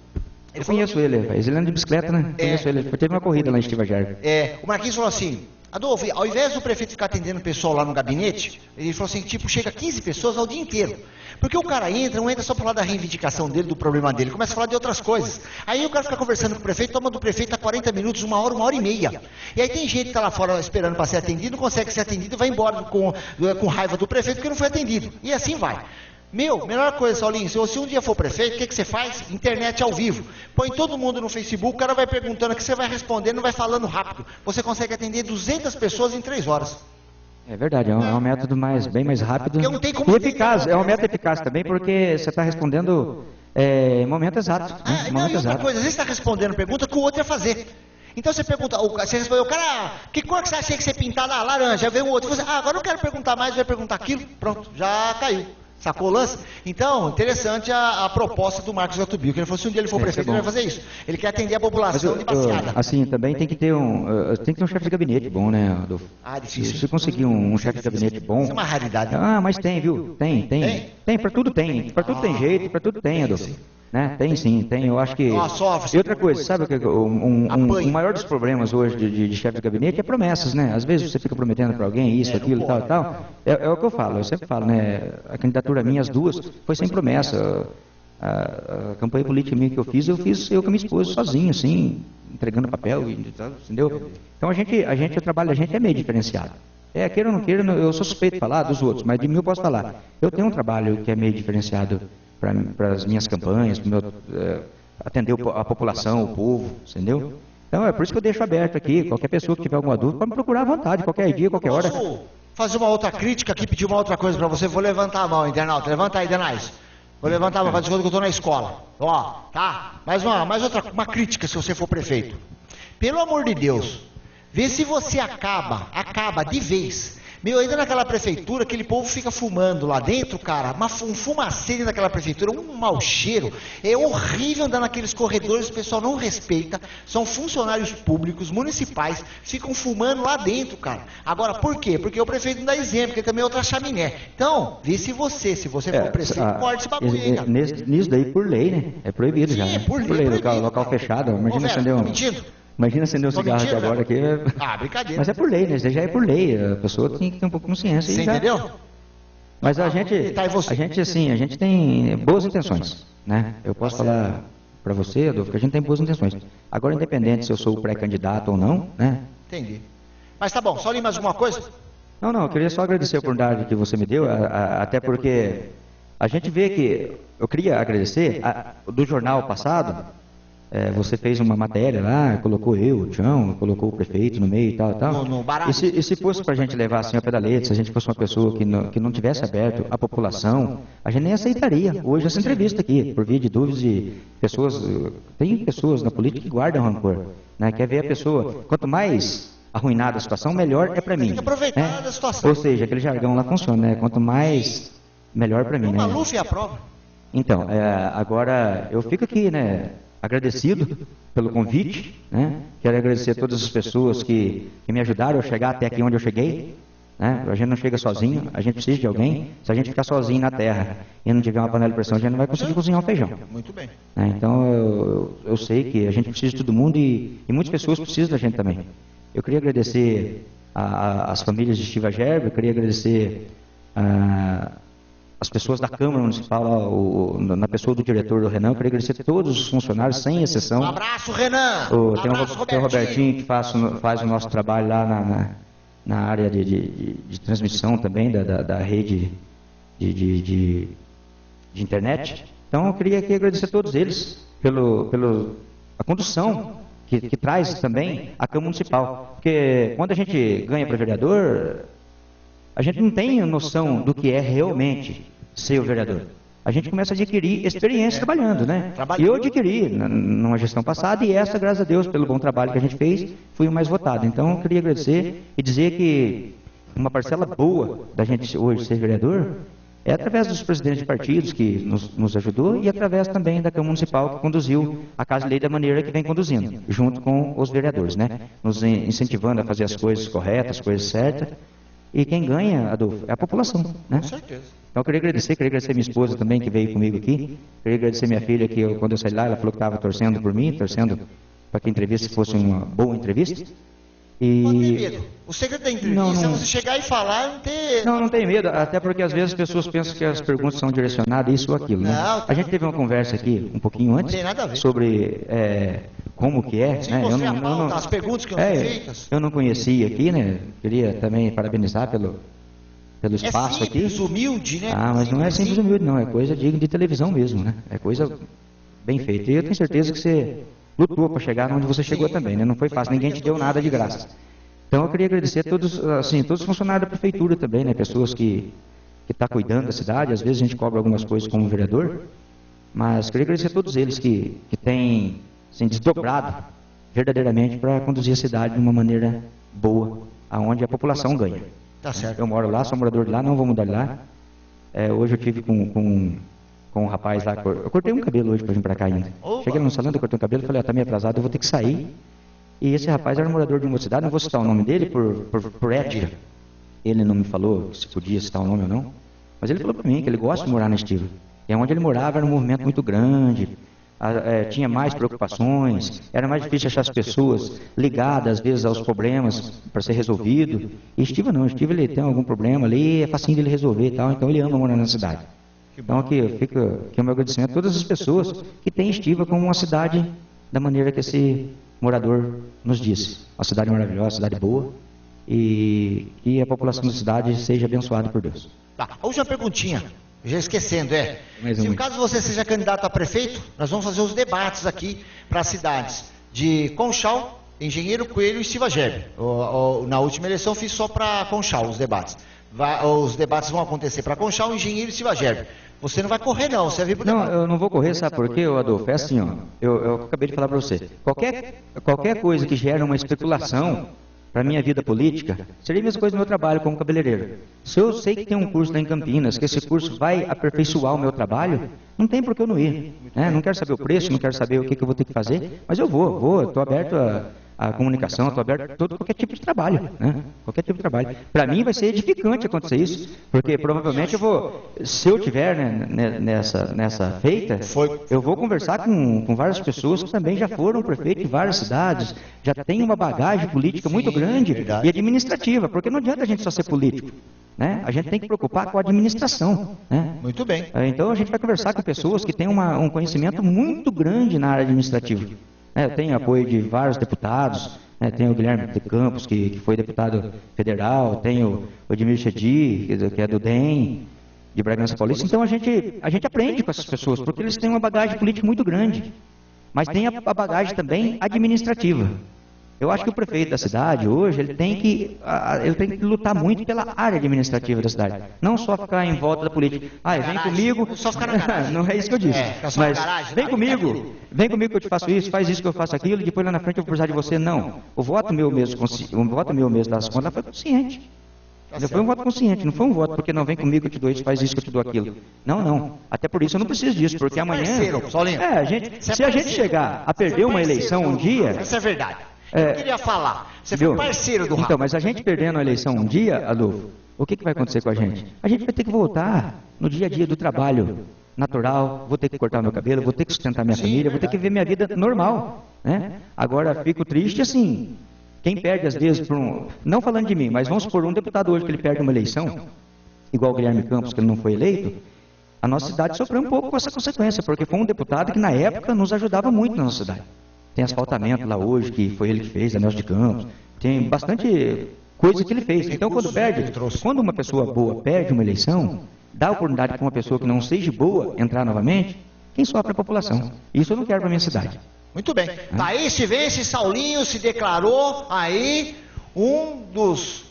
Eu conheço ele, rapaz. Ele anda de bicicleta, né? Conheço ele. Teve uma corrida lá em Estiva Gerbi. O Marquinhos falou assim, Adolfo, ao invés do prefeito ficar atendendo o pessoal lá no gabinete, ele falou assim, tipo, chega 15 pessoas ao dia inteiro. Porque o cara não entra só para falar da reivindicação dele, do problema dele, começa a falar de outras coisas. Aí o cara fica conversando com o prefeito, toma do prefeito há 40 minutos, 1 hora e meia. E aí tem gente que está lá fora esperando para ser atendido, não consegue ser atendido e vai embora com raiva do prefeito porque não foi atendido. E assim vai. Melhor coisa, Saulinho, se um dia for prefeito, o que você faz? Internet ao vivo. Põe todo mundo no Facebook, o cara vai perguntando, que você vai respondendo, vai falando rápido. Você consegue atender 200 pessoas em 3 horas. É verdade, é um método bem mais rápido não tem como e eficaz. É um método eficaz também, porque você está respondendo em momento exato. E outra coisa, às vezes você está respondendo pergunta que o outro ia fazer. Então você pergunta, você respondeu, cara, que cor que você achei que você pintar? Laranja. Aí veio o outro, você, agora não quero perguntar mais, vai perguntar aquilo. Pronto, já caiu. Sacou o lance? Então, interessante a proposta do Marcos Gatubil, que ele falou, se um dia ele for prefeito, ele vai fazer isso. Ele quer atender a população de Baciada. Assim, também tem que ter um chefe de gabinete bom, né, Adolfo? Difícil. Se conseguir um chefe de gabinete bom... Isso é uma raridade. Mas tem, viu? Tem, para tudo tem. Para tudo tem jeito, para tudo tem, Adolfo. Né? Tem sim, tem. Eu acho que... E outra coisa, sabe o que o maior dos problemas hoje de chefe de gabinete é promessas, né? Às vezes você fica prometendo para alguém isso, aquilo, tal. É o que eu falo, eu sempre falo, né? A candidatura minha, as duas, foi sem promessa. A campanha política minha que eu fiz eu com a minha esposa sozinho, assim, entregando papel, entendeu? Então o trabalho da gente é meio diferenciado. Queira ou não queira, eu sou suspeito de falar dos outros, mas de mim eu posso falar. Eu tenho um trabalho que é meio diferenciado para as minhas campanhas, atender a população, o povo, entendeu? Então é por isso que eu deixo aberto aqui, qualquer pessoa que tiver alguma dúvida, pode me procurar à vontade, qualquer dia, qualquer hora. Posso fazer uma outra crítica aqui, pedir uma outra coisa para você? Vou levantar a mão, internauta, levanta aí, Denais. Vou levantar a mão, faz de conta que eu estou na escola. Ó, tá? Mais uma crítica se você for prefeito. Pelo amor de Deus, vê se você acaba de vez. Meu, ainda naquela prefeitura, aquele povo fica fumando lá dentro, cara, um fumaceiro naquela prefeitura, um mau cheiro. É horrível andar naqueles corredores, o pessoal não respeita. São funcionários públicos, municipais, ficam fumando lá dentro, cara. Agora, por quê? Porque o prefeito não dá exemplo, porque também é outra chaminé. Então, vê se você for prefeito, corte esse bagulho aí, cara. Nisso daí, por lei, né? É proibido já. Sim, Né? por lei, Local fechado, imagina acender um... mentindo? Imagina acender um cigarro aqui agora aqui. Brincadeira. Mas é por lei, né? Isso já é por lei. A pessoa tem que ter um pouco de consciência. Você entendeu? Mas a gente tem boas intenções, né? Eu posso falar para você, Adolfo, que a gente tem boas intenções. Agora, independente se eu sou pré-candidato ou não, né? Entendi. Mas tá bom, só li mais alguma coisa? Não, eu queria só agradecer a oportunidade que você me deu, até porque a gente vê que, eu queria agradecer, do jornal passado, você fez uma matéria lá, colocou eu, o Tião, colocou o prefeito no meio e tal. E se fosse para a gente levar assim ao pé da letra, se a gente fosse uma pessoa que não tivesse aberto a população, a gente nem aceitaria hoje essa entrevista aqui, por via de dúvidas de pessoas. Tem pessoas na política que guardam rancor, né? Quer ver a pessoa, quanto mais arruinada a situação, melhor é para mim. Tem que aproveitar da situação. Ou seja, aquele jargão lá funciona, né? Quanto mais, melhor para mim, né? O Maluf é a prova. Então, agora eu fico aqui, né? Agradecido pelo convite, né? Quero agradecer a todas as pessoas que me ajudaram a chegar até aqui onde eu cheguei, né? A gente não chega sozinho, a gente precisa de alguém. Se a gente ficar sozinho na terra e não tiver uma panela de pressão, a gente não vai conseguir cozinhar um feijão. Muito bem. Né? Então eu sei que a gente precisa de todo mundo e muitas pessoas precisam da gente também. Eu queria agradecer as famílias de Estiva Gerbi, eu queria agradecer as pessoas da Câmara Municipal, na pessoa do diretor do Renan, eu queria agradecer a todos os funcionários, sem exceção. Um abraço, Renan! Tem o Robertinho, que faz o nosso trabalho lá na área de transmissão também, da rede de internet. Então, eu queria aqui agradecer a todos eles pela condução que traz também a Câmara Municipal. Porque quando a gente ganha para vereador, a gente não tem noção do que é realmente ser o vereador. A gente começa a adquirir experiência trabalhando, né? E eu adquiri numa gestão passada e essa, graças a Deus, pelo bom trabalho que a gente fez, fui o mais votado. Então, eu queria agradecer e dizer que uma parcela boa da gente hoje ser vereador é através dos presidentes de partidos que nos ajudou e através também da Câmara Municipal que conduziu a Casa de Lei da maneira que vem conduzindo, junto com os vereadores, né? Nos incentivando a fazer as coisas corretas, as coisas certas. E quem ganha, Adolfo, é a população, né? Com certeza. Então eu queria agradecer minha esposa também, que veio comigo aqui. Queria agradecer minha filha, que quando eu saí lá, ela falou que estava torcendo por mim, torcendo para que a entrevista fosse uma boa entrevista. E... Não tem medo. O segredo da entrevista é você chegar e falar e não ter... Não tem medo, até porque às vezes as pessoas pensam que as perguntas são direcionadas isso ou aquilo, né? A gente teve uma conversa aqui, um pouquinho antes, sobre como que é, né? As perguntas que são feitas. Eu não conhecia aqui, né? Queria também parabenizar pelo espaço aqui. É simples, humilde, né? Mas não é simples humilde, não. É coisa digna de televisão mesmo, né? É coisa bem feita. E eu tenho certeza que você lutou para chegar onde você chegou também, né? Não foi fácil, ninguém te deu nada de graça. Então eu queria agradecer a todos os funcionários da prefeitura também, né? Pessoas que estão cuidando da cidade. Às vezes a gente cobra algumas coisas como vereador, mas queria agradecer a todos eles que têm desdobrado verdadeiramente para conduzir a cidade de uma maneira boa, aonde a população ganha. Tá certo. Eu moro lá, sou morador de lá, não vou mudar de lá. Hoje eu tive com um rapaz lá, eu cortei um cabelo hoje para vir para cá ainda. Cheguei no salão, eu cortei um cabelo, falei, tá meio atrasado, eu vou ter que sair. E esse rapaz era morador de uma cidade, não vou citar o nome dele por ética. Ele não me falou se podia citar o nome ou não, mas ele falou para mim que ele gosta de morar na Estiva. E onde ele morava era um movimento muito grande, tinha mais preocupações, era mais difícil achar as pessoas ligadas às vezes aos problemas para ser resolvido. E Estiva não, Estiva ele tem algum problema ali, é facinho dele resolver e tal, então ele ama morar na cidade. Então aqui fica aqui o meu agradecimento a todas as pessoas que têm Estiva como uma cidade da maneira que esse morador nos disse. Uma cidade maravilhosa, uma cidade boa, e que a população da cidade seja abençoada por Deus. Tá, a última perguntinha, já esquecendo, se no caso você seja candidato a prefeito, nós vamos fazer os debates aqui para as cidades de Conchal, Engenheiro Coelho e Silva Gerbi. Na última eleição fiz só para Conchal os debates. Os debates vão acontecer para Conchal, Engenheiro e Silva Gerbi. Você não vai correr não, você vai vir para o debate. Não, eu não vou correr, sabe por quê, Adolfo? É assim, ó, eu acabei de falar para você. Qualquer coisa que gere uma especulação para a minha vida política, seria a mesma coisa no meu trabalho como cabeleireiro. Se eu sei que tem um curso lá em Campinas, que esse curso vai aperfeiçoar o meu trabalho, não tem por que eu não ir. Né? Não quero saber o preço, não quero saber o que eu vou ter que fazer, mas eu estou aberto a comunicação, estou aberto a qualquer tipo de trabalho, né? Qualquer tipo de trabalho. Para mim vai ser edificante acontecer isso, porque provavelmente eu vou, se eu tiver nessa feita, eu vou conversar com várias pessoas que também já foram prefeitos de várias cidades, já tem uma bagagem política muito grande e administrativa, porque não adianta a gente só ser político. Né? A gente tem que preocupar com a administração. Né? Muito bem. Então a gente vai conversar com pessoas que têm um conhecimento muito grande na área administrativa. Eu tenho apoio de vários deputados, tenho o Guilherme de Campos, que foi deputado federal, tenho o Edmir Chedi, que é do DEM, de Bragança Paulista. Então a gente aprende com essas pessoas, porque eles têm uma bagagem política muito grande, mas tem a bagagem também administrativa. Eu acho que o prefeito da cidade hoje, ele tem que lutar muito pela área administrativa da cidade. Não só ficar em volta da política. Vem comigo. Só ficar na garagem. Não é isso que eu disse. Mas vem comigo que eu te faço isso, faz isso que eu faço aquilo, e depois lá na frente eu vou precisar de você. Não. O voto meu mesmo das contas foi consciente. Não foi um voto consciente, não foi um voto porque não vem comigo que eu te dou isso, faz isso que eu te dou aquilo. Não. Até por isso eu não preciso disso, porque amanhã... Se a gente chegar a perder uma eleição um dia... Isso é verdade. Eu queria falar, você foi parceiro do Rafa. Então, mas a gente perdendo a eleição um dia, Adolfo, o que vai acontecer com a gente? A gente vai ter que voltar no dia a dia do trabalho natural, vou ter que cortar meu cabelo, vou ter que sustentar minha família, vou ter que ver minha vida normal. Né? Agora, fico triste assim, quem perde às vezes, não falando de mim, mas vamos supor um deputado hoje que ele perde uma eleição, igual o Guilherme Campos, que ele não foi eleito, a nossa cidade sofreu um pouco com essa consequência, porque foi um deputado que na época nos ajudava muito na nossa cidade. Tem asfaltamento lá hoje, que foi ele que fez, a Nelson de Campos. Tem bastante coisa que ele fez. Então, quando uma pessoa boa perde uma eleição, dá oportunidade para uma pessoa que não seja boa entrar novamente, quem sofre é a população. Isso eu não quero para a minha cidade. Muito bem. Daí se vê, esse Saulinho se declarou aí um dos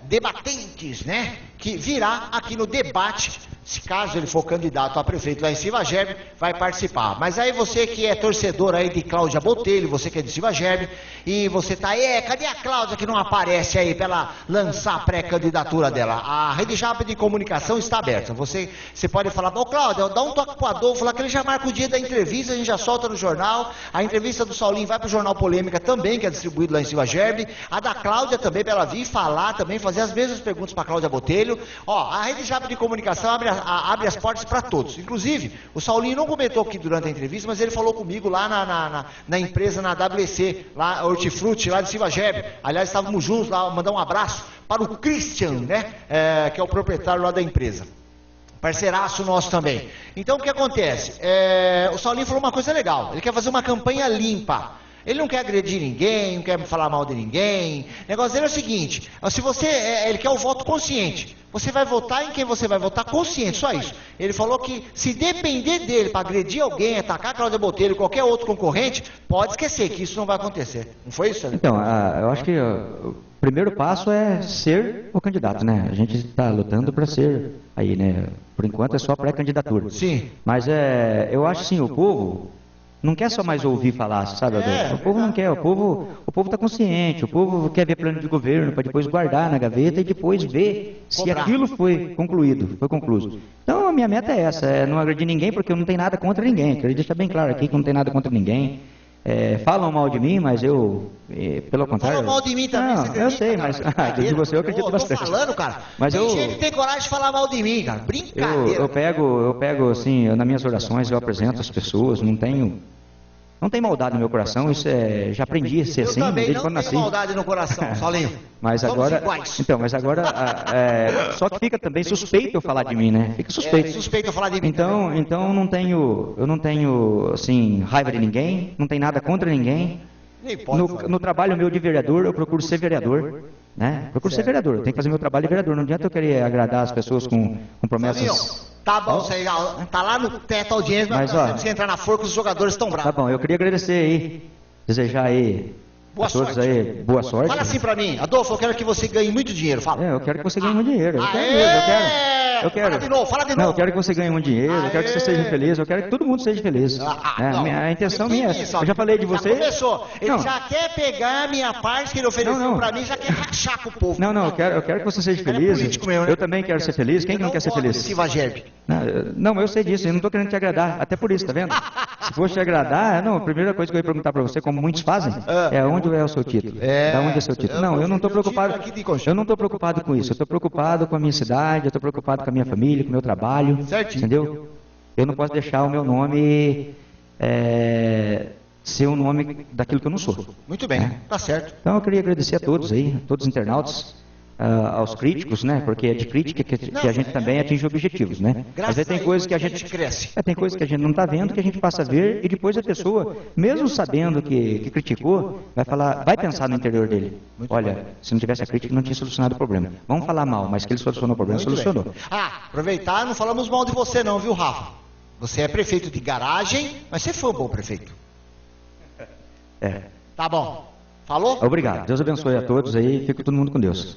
debatentes, né? Que virá aqui no debate, se caso ele for candidato a prefeito lá em Silva Gerbi, vai participar. Mas aí você que é torcedor aí de Cláudia Botelho, você que é de Silva Gerbi, e você tá aí, cadê a Cláudia que não aparece aí para ela lançar a pré-candidatura dela? A Rede Jap de Comunicação está aberta. Você pode falar, Cláudia, dá um toque pro Adolfo lá que ele já marca o dia da entrevista, a gente já solta no jornal. A entrevista do Saulinho vai pro Jornal Polêmica também, que é distribuído lá em Silva Gerbi. A da Cláudia também, para ela vir falar também, fazer as mesmas perguntas para Cláudia Botelho. A Rede Jap de Comunicação abre as portas para todos. Inclusive, o Saulinho não comentou aqui durante a entrevista, mas ele falou comigo lá na empresa, na WC, lá, Hortifruti, lá de Silva Gerbi. Aliás, estávamos juntos lá, mandar um abraço para o Christian, né? Que é o proprietário lá da empresa. Parceiraço nosso também. Então, o que acontece? O Saulinho falou uma coisa legal. Ele quer fazer uma campanha limpa. Ele não quer agredir ninguém, não quer falar mal de ninguém. O negócio dele é o seguinte, ele quer o voto consciente. Você vai votar em quem você vai votar consciente, só isso. Ele falou que se depender dele para agredir alguém, atacar a Cláudia Botelho, qualquer outro concorrente, pode esquecer que isso não vai acontecer. Não foi isso, né? Então, eu acho que o primeiro passo é ser o candidato, né? A gente está lutando para ser aí, né? Por enquanto é só pré-candidatura. Sim. Mas eu acho assim, o povo não quer só mais ouvir falar, sabe, Adolfo? O povo não quer, o povo está consciente, o povo quer ver plano de governo para depois guardar na gaveta e depois ver se aquilo foi concluído, foi concluído. Então a minha meta é essa, é não agredir ninguém, porque eu não tenho nada contra ninguém. Quero deixar bem claro aqui que eu não tenho nada contra ninguém. Falam mal de mim, mas pelo contrário... Falam mal de mim também, não, eu sei, mas de você eu acredito bastante. Tô falando, cara, mas tem gente que tem coragem de falar mal de mim, cara, brincadeira. Eu pego assim, nas minhas orações eu apresento as pessoas, não tenho Não tem maldade no meu coração, isso já aprendi a ser Eu assim, também desde não quando tenho nasci. maldade no coração, Solinho. Mas Somos agora, iguais. então, só que fica também suspeito eu falar de mim, né? Fica suspeito. Suspeito eu falar de mim também. Então eu não tenho assim raiva de ninguém, não tenho nada contra ninguém. Nem pode, No trabalho meu de vereador, eu procuro ser vereador, né? Procuro ser vereador, eu tenho que fazer meu trabalho de vereador. Não adianta eu querer agradar as pessoas com promessas. Solinho, tá bom, você tá lá no teto audiência, mas ó, você entrar na forca, os jogadores estão bravos. Tá bom, eu queria agradecer aí, desejar aí Boa a todos sorte. aí boa sorte. Fala assim pra mim, Adolfo, eu quero que você ganhe muito dinheiro, fala. Eu quero que você ganhe muito dinheiro. Eu quero mesmo, eu quero. Fala de novo, fala de novo. Não, eu quero que você ganhe muito dinheiro, eu quero que você seja feliz, eu quero que todo mundo seja feliz. A intenção minha é essa. Eu já falei de você. Já começou. Ele Não. já quer pegar a minha parte que ele ofereceu pra mim, já quer rachar com o povo. Não, eu quero que você seja Cara, é feliz. político mesmo, né? Eu também quero ser feliz. Quem que não quer ser feliz? Silva Gerbi. Não, eu sei disso, eu não estou querendo te agradar, até por isso, tá vendo? Se fosse te agradar, não, a primeira coisa que eu ia perguntar para você, como muitos fazem, é onde é o seu título? Da onde é o seu título? Não, eu não estou preocupado, eu não estou preocupado com isso, eu estou preocupado com a minha cidade, eu estou preocupado com a minha família, com o meu trabalho, entendeu? Eu não posso deixar o meu nome ser um nome daquilo que eu não sou. Muito bem, tá certo. Então eu queria agradecer a todos aí, a todos os internautas, aos críticos, né? Porque é de crítica que a gente também atinge objetivos, né? Às vezes tem coisas que a gente cresce. tem coisas que a gente não está vendo, que a gente passa a ver e depois a pessoa, mesmo sabendo que criticou, vai pensar no interior dele. Olha, se não tivesse a crítica, não tinha solucionado o problema. Vamos falar mal, mas que ele solucionou o problema, solucionou. Aproveitar, não falamos mal de você não, viu, Rafa? Você é prefeito de garagem, mas você foi um bom prefeito. Tá bom. Falou? Obrigado. Deus abençoe a todos aí. Fica todo mundo com Deus.